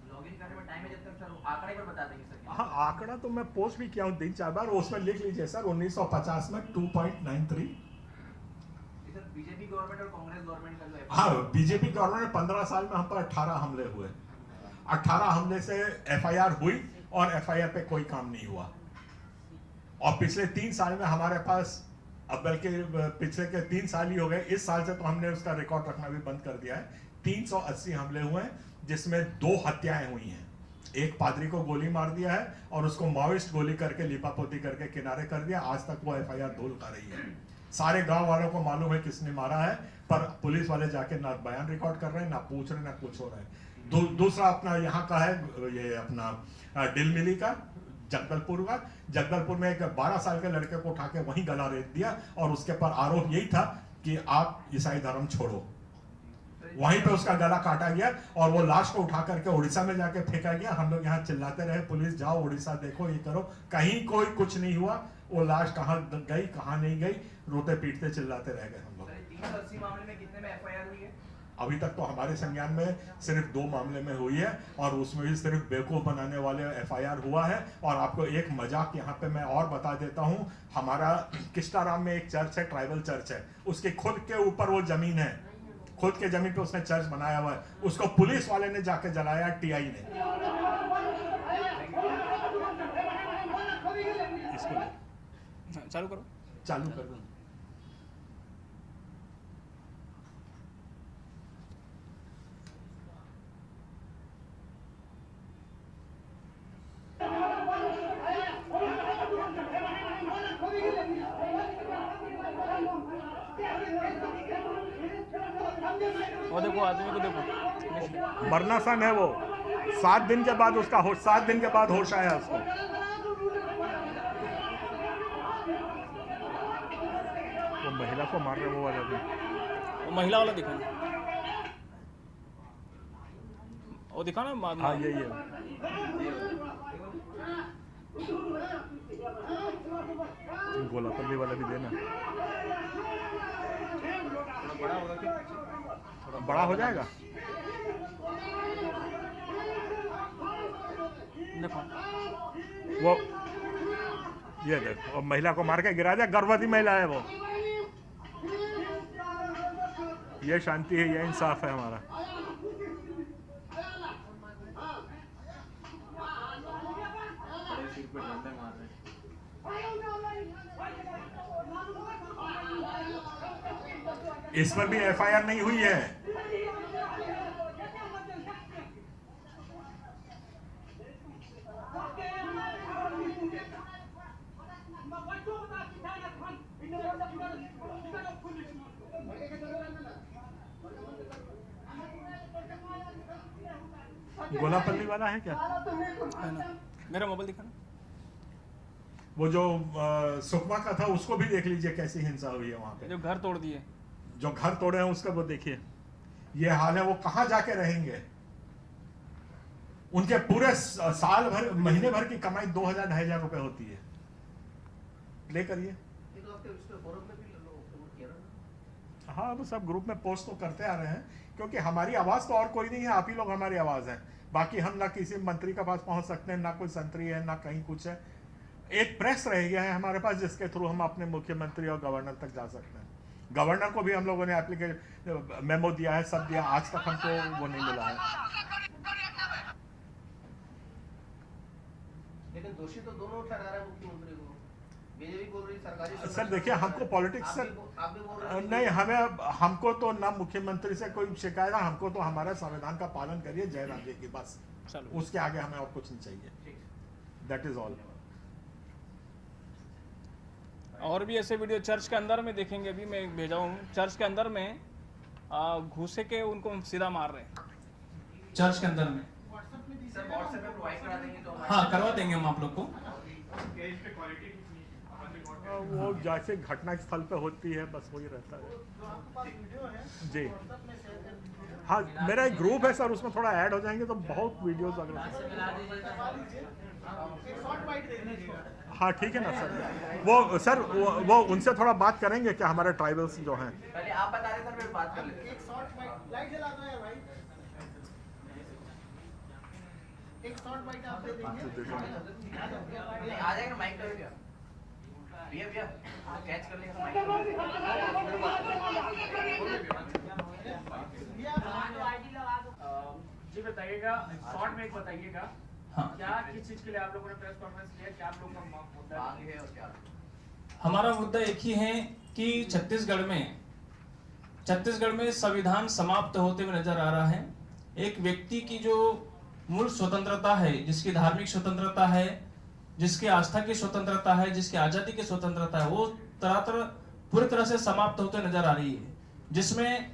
लॉगिन करने में टाइम है, जब तक सर आंकड़े पर बता देंगे सर। हाँ, आंकड़ा तो मैं पोस्ट भी किया हूँ 3-4 बार, उसमें लिख लीजिए सर। 1950 में 2.93। सर बीजेपी गवर्नमेंट और कांग्रेस गवर्नमेंट का जो हाँ, बीजेपी गवर्नमेंट में 15 साल में हम पर 18 हमले हुए। 18 हमले से एफआईआर हुई, और एफआईआर पे कोई काम नहीं हुआ। और पिछले 3 साल में हमारे पास, अब बल्कि पिछले के 3 साल ही हो गए, इस साल से तो हमने उसका रिकॉर्ड रखना भी बंद कर दिया है। 380 हमले हुए हैं, जिसमें 2 हत्याएं हुई हैं। एक पादरी को गोली मार दिया है, और उसको माओइस्ट गोली करके लिपापोती करके किनारे कर दिया। आज तक वो एफआईआर धूल खा रही है। सारे गांव वालों को मालूम है किसने मारा है, पर पुलिस वाले जाके ना बयान रिकॉर्ड कर रहे हैं, ना पूछ रहे, ना कुछ हो रहा है। दूसरा अपना यहाँ का है, ये अपना डिलमिली का, जगदलपुर में एक 12 साल के लड़के को उठा के वहीं गला रेत दिया, और उसके पर आरोप यही था कि आप ईसाई धर्म छोड़ो। वहीं पे उसका गला काटा गया, और वो लाश को उठा करके उड़ीसा में जाके फेंका गया। हम लोग यहाँ चिल्लाते रहे, पुलिस जाओ उड़ीसा देखो, ये करो, कहीं कोई कुछ नहीं हुआ। वो लाश कहाँ गई, कहाँ नहीं गई, रोते पीटते चिल्लाते रह गए हम लोग। 380 मामले में कितने में एफआईआर हुई है? अभी तक तो हमारे संज्ञान में सिर्फ 2 मामले में हुई है और उसमें भी सिर्फ बेवकूफ़ बनाने वाले FIR हुआ है। और आपको एक मजाक यहाँ पे मैं और बता देता हूँ, हमारा किस्टाराम में एक चर्च है, ट्राइबल चर्च है, उसके खुद के ऊपर वो जमीन है, खुद के जमीन पे उसने चर्च बनाया हुआ है, उसको पुलिस वाले ने जाके जलाया, TI ने। इसको चालू करो, चालू कर दो। वो देखो आदमी को देखो, मरना सन है वो, 7 दिन के बाद उसका 7 दिन के बाद होश आया उसको। वो महिला को मार रहे वो वाला भी, वो महिला वाला दिखा ना, वो दिखा ना। हाँ ये गोलापल्ली वाला भी देना, थोड़ा बड़ा हो जाएगा। देखो वो ये देखो, और महिला को मार के गिरा दिया, गर्भवती महिला है वो। ये शांति है, ये इंसाफ है हमारा। इस पर भी FIR नहीं हुई है। गोलापल्ली वाला है क्या? है ना, मेरा मोबाइल दिखाना। वो जो सुकमा का था उसको भी देख लीजिए कैसी हिंसा हुई है वहां पे, जो घर तोड़ दिए, जो घर तोड़े हैं उसका वो देखिए, ये हाल है। वो कहां जाके रहेंगे? उनके पूरे साल भर, महीने भर की कमाई 2000-2500 रुपए होती है। लेकर ये हाँ, वो सब ग्रुप में पोस्ट तो करते आ रहे हैं, क्योंकि हमारी आवाज तो और कोई नहीं है, आप ही लोग हमारी आवाज है। बाकी हम ना किसी मंत्री के पास पहुंच सकते हैं, ना कोई संतरी है, ना कहीं कुछ है। एक प्रेस रह गया है हमारे पास, जिसके थ्रू हम अपने मुख्यमंत्री और गवर्नर तक जा सकते हैं। गवर्नर को भी हम लोगों ने एप्लीकेशन मेमो दिया है, सब दिया, आज तक हमको वो नहीं मिला है। लेकिन दोषी तो दोनों ठहरा रहे हैं मुख्यमंत्री को। बीजेपी बोल रही सरकारी सर देखिए, हमको पॉलिटिक्स से नहीं, हमको तो ना मुख्यमंत्री से कोई शिकायत है, हमको तो हमारा संविधान का पालन करिए, जय राम जी की, बस। उसके आगे हमें और कुछ नहीं चाहिए। That is all. और भी ऐसे वीडियो चर्च के अंदर में देखेंगे, अभी मैं भेजा हूँ, चर्च के अंदर में घुसे के उनको सीधा मार रहे हैं चर्च के अंदर में। सर व्हाट्सएप पे प्रोवाइड करा देंगे तो हाँ, करवा देंगे हम आप लोग को। वो जैसे घटना स्थल पे होती है, बस वही रहता है जी। हाँ, मेरा एक ग्रुप है सर, उसमें थोड़ा ऐड हो जाएंगे तो बहुत वीडियोस अगर। हाँ ठीक है ना सर, वो सर वो उनसे थोड़ा बात करेंगे क्या, हमारे ट्राइबल्स जो हैं। पहले आप बता रहे सर, फिर बात कर लेते हैं। एक शॉर्ट लाइट जला दो यार भाई, एक शॉर्ट बाइट आप दे देंगे। आ जाएगा माइक पे भैया, भैया कैच कर लेगा माइक। जी बताइएगा, शॉर्ट में एक बताइएगा, क्या किस चीज के लिए आप लोगों ने प्रेस कॉन्फ्रेंस किया, क्या आप लोगों का मुद्दा है और क्या? हमारा मुद्दा एक ही है कि छत्तीसगढ़ में संविधान समाप्त होते हुए नजर आ रहा है। एक व्यक्ति की जो मूल स्वतंत्रता है, जिसकी धार्मिक स्वतंत्रता है, जिसकी आस्था की स्वतंत्रता है, जिसकी आजादी की स्वतंत्रता है, वो पूरी तरह से समाप्त होते नजर आ रही है, जिसमें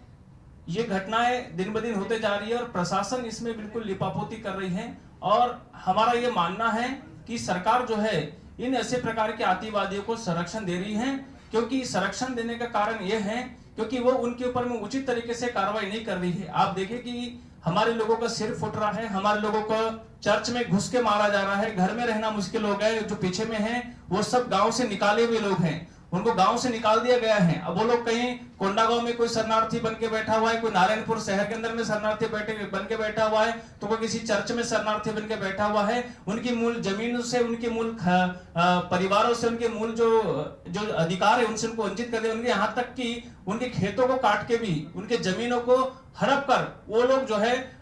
ये घटनाएं दिन ब दिन होते जा रही है और प्रशासन इसमें बिल्कुल लिपापोती कर रही है। और हमारा ये मानना है कि सरकार जो है इन ऐसे प्रकार के आतंकवादियों को संरक्षण दे रही है, क्योंकि संरक्षण देने का कारण ये है क्योंकि वो उनके ऊपर में उचित तरीके से कार्रवाई नहीं कर रही है। आप देखें कि हमारे लोगों का सिर फुट रहा है, हमारे लोगों को चर्च में घुस के मारा जा रहा है, घर में रहना मुश्किल हो गया है, जो पीछे में है वो सब गांव से निकाले हुए लोग हैं, उनको गांव से निकाल दिया गया है। अब वो लोग कहीं कोंडागांव में कोई शरणार्थी बन के बैठा हुआ है, कोई नारायणपुर शहर के अंदर में शरणार्थी बन के बैठा हुआ है, तो कोई किसी चर्च में शरणार्थी बन के बैठा हुआ है। उनकी मूल जमीनों से, उनके मूल परिवारों से, उनके मूल जो अधिकार है उनसे उनको वंचित कर दिया। उनके यहाँ तक कि उनके खेतों को काट के भी, उनके जमीनों को हड़प कर वो लोग जो है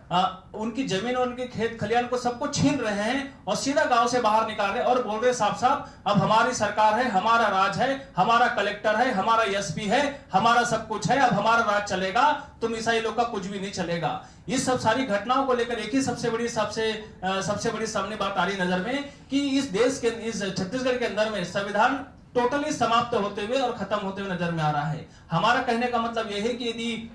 उनकी जमीन और उनके खेत खलियान को सबको छीन रहे हैं और सीधा गांव से बाहर निकाल रहे और बोल रहे साफ साफ, अब हमारी सरकार है, हमारा राज है, हमारा कलेक्टर है, हमारा एसपी है, हमारा सब कुछ है, अब हमारा राज चलेगा, तुम ईसाई लोग का कुछ भी नहीं चलेगा। इस सब सारी घटनाओं को लेकर एक ही सबसे बड़ी सामने बात आ रही नजर में कि इस देश के, इस छत्तीसगढ़ के अंदर में संविधान टोटली समाप्त होते हुए और खत्म होते हुए नजर में आ रहा है। हमारा कहने का मतलब यह है कि यदि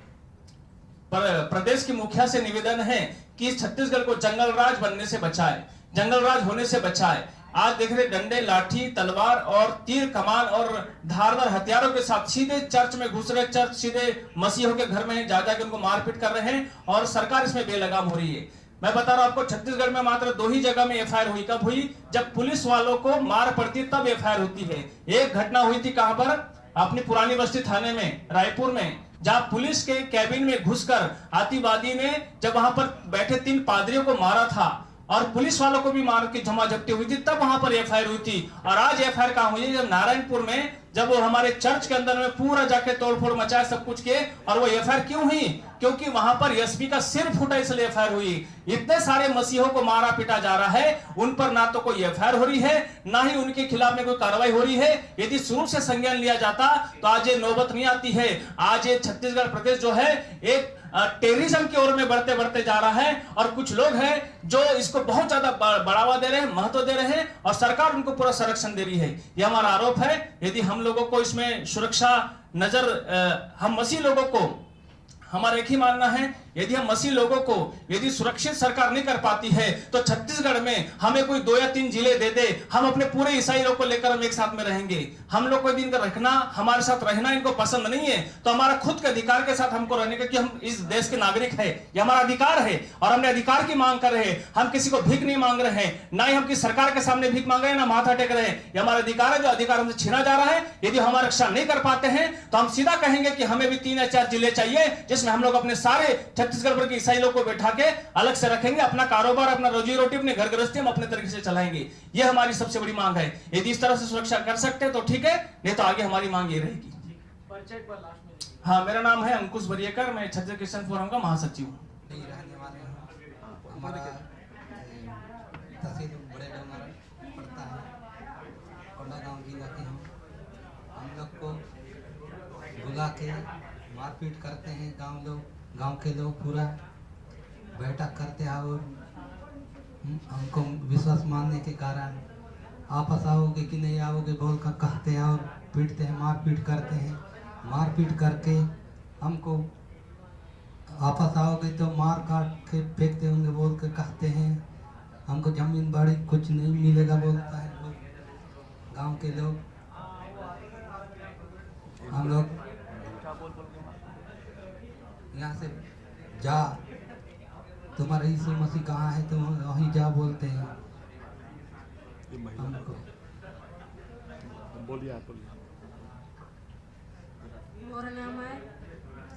प्रदेश की मुखिया से निवेदन है कि छत्तीसगढ़ को जंगल राज बनने से बचाए, जंगल राज होने से बचाए। आज देख रहे डंडे, लाठी, तलवार और तीर कमान और धारदार हथियारों के साथ सीधे चर्च में घुस रहे, चर्च सीधे मसीहों के घर में जा जाकर उनको मारपीट कर रहे हैं और सरकार इसमें बेलगाम हो रही है। मैं बता रहा हूं आपको, छत्तीसगढ़ में मात्र 2 ही जगह में एफआईआर हुई। कब हुई? जब पुलिस वालों को मार पड़ती तब एफआईआर होती है। एक घटना हुई थी कहां पर? अपनी पुरानी बस्ती थाने में, रायपुर में, जहां पुलिस के कैबिन में घुसकर आतिवादी ने जब वहां पर बैठे 3 पादरियों को मारा था और पुलिस वालों को भी मार के झमाझपटी हुई थी, तब वहां पर एफआईआर हुई थी। और आज एफआईआर कहां हुई है? जब नारायणपुर में, जब वो हमारे चर्च के अंदर में पूरा जाके तोड़फोड़ मचाया, सब कुछ किए। और वो एफआईआर क्यों हुई? क्योंकि वहां पर एसपी का सिर फूटा, इसलिए एफआईआर हुई। इतने सारे मसीहों को मारा पीटा जा रहा है, उन पर ना तो कोई एफआईआर हो रही है, ना ही उनके खिलाफ में कोई कार्रवाई हो रही है। यदि शुरू से संज्ञान लिया जाता तो आज ये नौबत नहीं आती है। आज ये छत्तीसगढ़ प्रदेश जो है एक टेररिज्म की ओर में बढ़ते बढ़ते जा रहा है और कुछ लोग हैं जो इसको बहुत ज्यादा बढ़ावा दे रहे हैं, महत्व दे रहे हैं और सरकार उनको पूरा संरक्षण दे रही है। यह हमारा आरोप है। यदि हम लोगों को इसमें सुरक्षा नजर, हम मसीह लोगों को, हमारा एक ही मानना है, यदि हम मसीह लोगों को यदि सुरक्षित सरकार नहीं कर पाती है तो छत्तीसगढ़ में हमें कोई 2 या 3 जिले दे दे, हम अपने पूरे ईसाई लोग को लेकर हम एक साथ में रहेंगे। हम लोग को इनका रखना, हमारे साथ रहना इनको पसंद नहीं है, तो हमारा खुद के अधिकार के साथ हमको रहने का, कि हम इस देश के नागरिक है, ये हमारा अधिकार है और हमने अधिकार की मांग कर रहे हैं। हम किसी को भीख नहीं मांग रहे हैं, ना ही हम किसी सरकार के सामने भीख मांग रहे हैं, ना माथा टेक रहे हैं। ये हमारा अधिकार है, जो अधिकार हमसे छीना जा रहा है। यदि हमारा रक्षा नहीं कर पाते हैं तो हम सीधा कहेंगे कि हमें भी 3 या 4 जिले चाहिए, जिसमें हम लोग अपने सारे छत्तीसगढ़ भर के ईसाई लोग को बैठा के अलग से रखेंगे। अपना कारोबार, अपना रोजी रोटी, अपने घर गृहस्थी हम अपने तरीके से चलाएंगे। यह हमारी सबसे बड़ी मांग है। यदि इस तरह से सुरक्षा कर सकते हैं तो ठीक है, नहीं तो आगे हमारी मांग ये रहेगी। हाँ, मेरा नाम है अंकुश बरियेकर, मैं छत्तीसगढ़ क्रिश्चियन फोरम का महासचिव हूँ। हमारा तहसील बड़े डोंगर पड़ता है, कोंडागांव जिला के हम लोग को बुला के मारपीट करते हैं। गांव के लोग पूरा बैठक करते हैं और हमको विश्वास मानने के कारण आपस आओगे कि नहीं आओगे बोल कर कहते हैं और पीटते हैं, मारपीट करते हैं। मारपीट करके हमको आपस आओगे तो मार काट के फेंक देंगे बोल के कहते हैं। हमको जमीन बाड़ी कुछ नहीं मिलेगा बोलता है लोग, गांव के लोग। हम लोग यहाँ से जा, तुम्हारा यीशु मसीह कहाँ है, तुम वहीं जा बोलते हैं हमको। बोलिए आप, बोलिए। मोर नाम है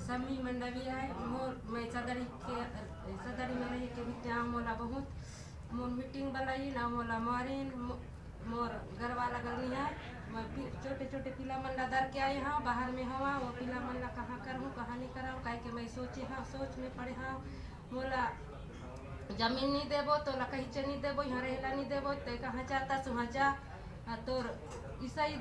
समी मंडविया है। मैं सदरी में रही के भी मोला बहुत मोर मीटिंग बनाई ना, मोला मारिन, मोर घर वाला गलनी है। मैं छोटे छोटे पिला मन ला दर के आई हाँ, बाहर में हवा वो पिला मन ला कहाँ करूँ कहाँ नहीं कराऊँ, काहे के मैं सोचे हाँ, सोच में पड़े हाँ। मोला जमीन नहीं देबो तो ला कहीं नहीं देबो, यहाँ रहेला नहीं देबो तो कहाँ जाता सुहाँ जा, तोर ईसाई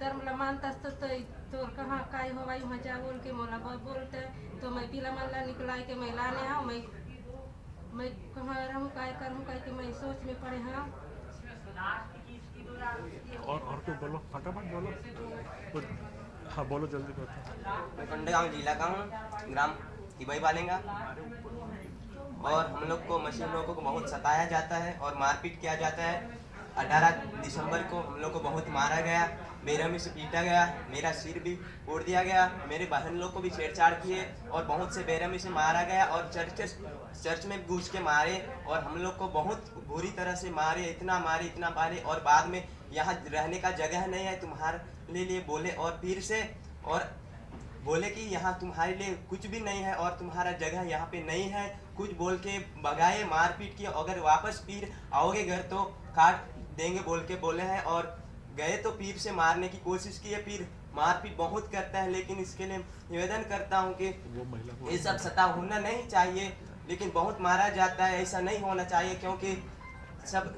धर्म ला मानता तो तोर कहाँ काय होवा वहाँ जा बोल के मोला बोलते। तो मैं पिला मन ला निकलाई के मैं लाने हाँ, मैं कहाँ रहूँ काय करूँ, काहे के मैं सोच में पड़े हाँ। और तो बोलो, फटाफट बोलो। हाँ बोलो, जल्दी बोलो। मैं कोंडागांव जिला का हूँ, ग्राम तिबई बालेंगा। और हम लोग को मसीह लोगों को बहुत सताया जाता है और मारपीट किया जाता है। 18 दिसंबर को हम लोग को बहुत मारा गया, बेरहमी से पीटा गया, मेरा सिर भी फोड़ दिया गया, मेरे बहन लोग को भी छेड़छाड़ किए और बहुत से बेरहमी से मारा गया और चर्च में घुस के मारे और हम लोग को बहुत बुरी तरह से मारे, इतना मारे और बाद में यहाँ रहने का जगह नहीं है तुम्हारे लिए बोले, और फिर से और बोले कि यहाँ तुम्हारे लिए कुछ भी नहीं है और तुम्हारा जगह यहाँ पे नहीं है, कुछ बोल के भगाए, मारपीट किए, अगर वापस फिर आओगे घर तो काट देंगे बोल के बोले हैं। और गए तो फिर से मारने की कोशिश की है, फिर मारपीट बहुत करता है। लेकिन इसके लिए निवेदन करता हूँ कि ये सब सता होना नहीं चाहिए, लेकिन बहुत मारा जाता है, ऐसा नहीं होना चाहिए, क्योंकि सब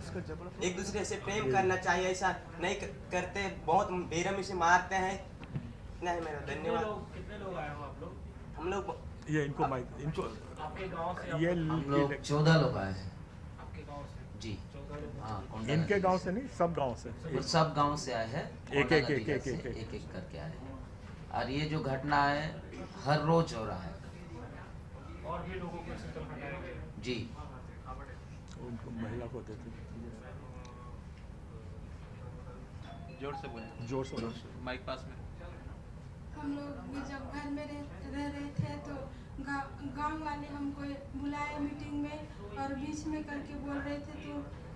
एक दूसरे से प्रेम करना चाहिए, ऐसा नहीं करते, बहुत बेरहमी से मारते हैं। इतना है मेरा, धन्यवाद। कितने लोग आए हो आप लोग? हम लोग ये इनको आपके गांव से ये हम लोग 14 लोग आए हैं आपके गांव से जी। 14 लोग। हाँ, इनके गांव से नहीं, सब गांव से, सब गांव से आए हैं, एक करके आए हैं। और ये जो घटना है हर रोज हो रहा है और भी लोगों को सिस्टम हटाएंगे जी। उनको महिला को देते जोर से बोले, जोर से माइक पास में। हम लोग भी जब घर में रह रहे थे तो गांव वाले हमको बुलाए मीटिंग में और बीच में करके बोल रहे थे तो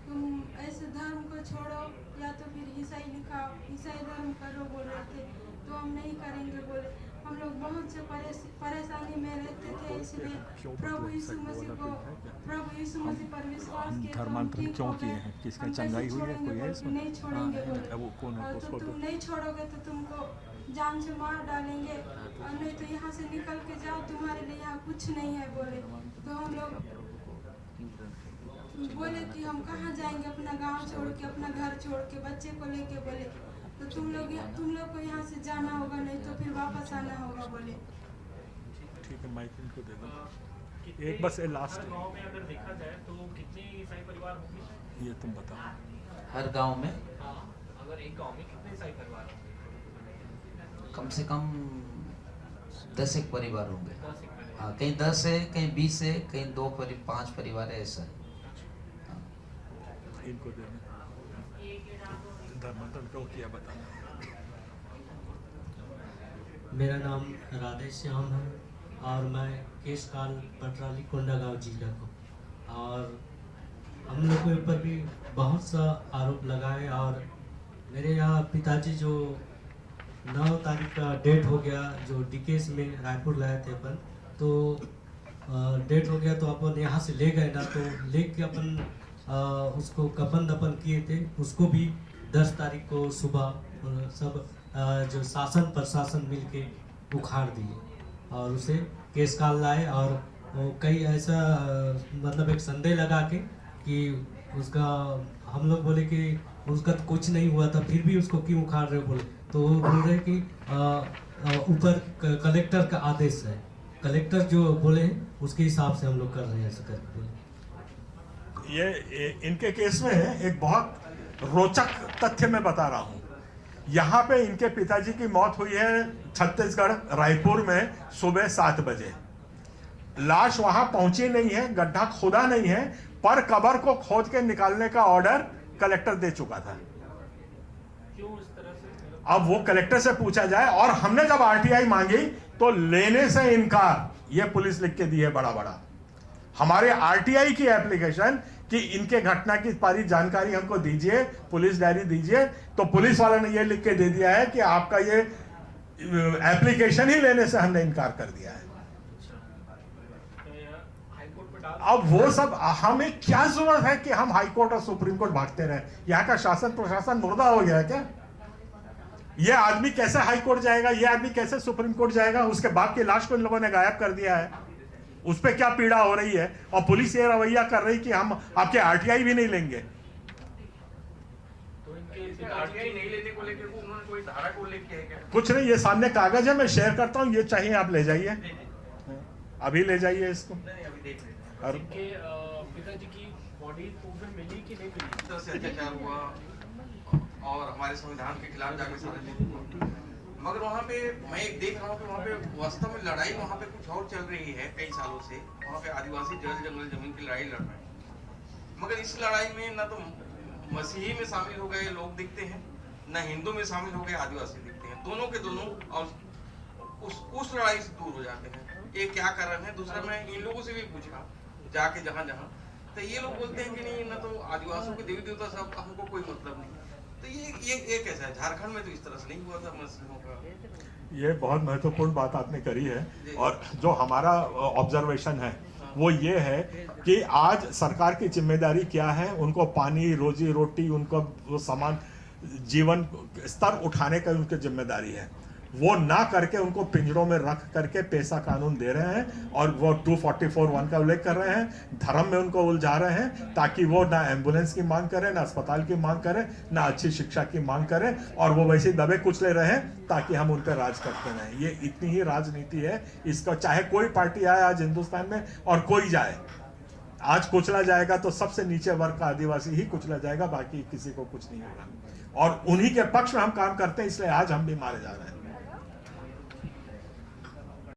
तुम ऐसे धर्म को छोड़ो या तो फिर ईसाई दिखाओ, ईसाई धर्म करो बोल रहे थे, तो हम नहीं करेंगे बोले। हम लोग बहुत से परेशानी में रहते थे, इसलिए प्रभु यीशु मसीह पर विश्वास किए, धर्मांतरण क्यों किए हैं, किसकी चंगाई हुई है, कोई है इसमें? नहीं छोड़ेंगे बोले। वो कौन है, और तो तुम नहीं छोड़ोगे तो तुमको जान से मार डालेंगे, और नहीं तो यहाँ से निकल के जाओ, तुम्हारे लिए यहाँ कुछ नहीं है बोले। तो हम लोग बोले कि हम कहाँ जाएंगे, अपना गांव छोड़ के, अपना घर छोड़ के, बच्चे को लेके बोले। तो तुम लोग को यहाँ से जाना होगा, नहीं तो फिर वापस आना होगा बोले। ठीक है, माइक इनको दे दो। एक बस लास्ट गांव में अगर देखा जाए तो कितने ईसाई परिवार होंगे, ये तुम बताओ। हर गांव में अगर एक गांव में कितने ईसाई परिवार होंगे? कम से कम 10 एक परिवार होंगे। हाँ, कहीं 10 है, कहीं 20 है, कहीं 2-5 परिवार है, ऐसा है। इनको दे धर्मांतरण क्यों किया बताना। मेरा नाम राधे श्याम है और मैं केशकाल पटराली कोंडागांव जिला को, और हम लोग के ऊपर भी बहुत सा आरोप लगाए। और मेरे यहाँ पिताजी जो 9 तारीख का डेट हो गया, जो डीकेस में रायपुर लाए थे अपन, तो डेट हो गया तो अपन यहाँ से ले गए ना, तो ले के अपन उसको कफन दफन किए थे। उसको भी 10 तारीख को सुबह सब जो शासन प्रशासन मिलके उखाड़ दिए और उसे केशकाल लाए। और कई ऐसा मतलब एक संदेह लगा के कि उसका, हम लोग बोले कि उसका तो कुछ नहीं हुआ था, फिर भी उसको क्यों उखाड़ रहे हो बोले, तो वो बोल रहे कि ऊपर कलेक्टर का आदेश है, कलेक्टर जो बोले उसके हिसाब से हम लोग कर रहे हैं ऐसा करके बोले। ये इनके केस में एक बहुत रोचक तथ्य मैं बता रहा हूँ। यहाँ पे इनके पिताजी की मौत हुई है छत्तीसगढ़ रायपुर में सुबह 7 बजे। लाश वहां पहुंची नहीं है, गड्ढा खोदा नहीं है, पर कब्र को खोद के निकालने का ऑर्डर कलेक्टर दे चुका था। क्यों इस तरह से? अब वो कलेक्टर से पूछा जाए, और हमने जब आरटीआई मांगी तो लेने से इनकार, ये पुलिस लिख के दी है बड़ा बड़ा। हमारे आरटीआई की एप्लीकेशन कि इनके घटना की सारी जानकारी हमको दीजिए, पुलिस डायरी दीजिए, तो पुलिस वाले ने ये लिख के दे दिया है कि आपका ये एप्लीकेशन ही लेने से हमने इनकार कर दिया है। अब वो सब, हमें क्या जरूरत है कि हम हाई कोर्ट और सुप्रीम कोर्ट भागते रहे? यहाँ का शासन प्रशासन मुर्दा हो गया है क्या? ये आदमी कैसे हाई कोर्ट जाएगा, ये आदमी कैसे सुप्रीम कोर्ट जाएगा? उसके बाप की लाश को इन लोगों ने गायब कर दिया है, उस पर क्या पीड़ा हो रही है? और पुलिस ये रवैया कर रही कि हम आपके आरटीआई भी नहीं लेंगे। तो इनके आरटीआई नहीं लेने को लेकर उन्होंने कोई धारा को लेके है क्या? कुछ नहीं, ये सामने कागज है, मैं शेयर करता हूँ, ये चाहिए आप ले जाइए, अभी ले जाइए इसको। और इनके पिताजी की बॉडी तो फिर मिली कि नहीं मिली? से अत्याचार हुआ और हमारे संविधान के खिलाफ जाके सारे, मगर वहाँ पे मैं एक देख रहा हूँ कि वहाँ पे वास्तव में लड़ाई वहाँ पे कुछ और चल रही है कई सालों से। वहाँ पे आदिवासी जल जंगल जमीन की लड़ाई लड़ रहे हैं, मगर इस लड़ाई में न तो मसीही में शामिल हो गए लोग दिखते हैं, न हिंदू में शामिल हो गए आदिवासी दिखते हैं, दोनों के दोनों और उस लड़ाई से दूर हो जाते हैं। ये क्या कारण है? दूसरा, मैं इन लोगों से भी पूछा जाके जहाँ तो ये लोग बोलते हैं कि नहीं, न तो आदिवासियों के देवी देवता सब हमको कोई मतलब नहीं, तो ये कैसा है? झारखंड में तो इस तरह से नहीं हुआ था मुस्लिमों का। ये बहुत महत्वपूर्ण बात आपने करी है, और जो हमारा ऑब्जर्वेशन है वो ये है कि आज सरकार की जिम्मेदारी क्या है, उनको पानी, रोजी रोटी, उनको वो सामान, जीवन स्तर उठाने का उनकी जिम्मेदारी है। वो ना करके उनको पिंजरों में रख करके पैसा कानून दे रहे हैं और वो 244(1) का उल्लेख कर रहे हैं, धर्म में उनको उलझा रहे हैं ताकि वो ना एम्बुलेंस की मांग करें, ना अस्पताल की मांग करें, ना अच्छी शिक्षा की मांग करें, और वो वैसे दबे कुचले रहे ताकि हम उन पर राज करते रहें। ये इतनी ही राजनीति है इसका, चाहे कोई पार्टी आए आज हिंदुस्तान में और कोई जाए, आज कुचला जाएगा तो सबसे नीचे वर्ग का आदिवासी ही कुचला जाएगा, बाकी किसी को कुछ नहीं होगा। और उन्हीं के पक्ष में हम काम करते हैं, इसलिए आज हम भी मारे जा रहे हैं।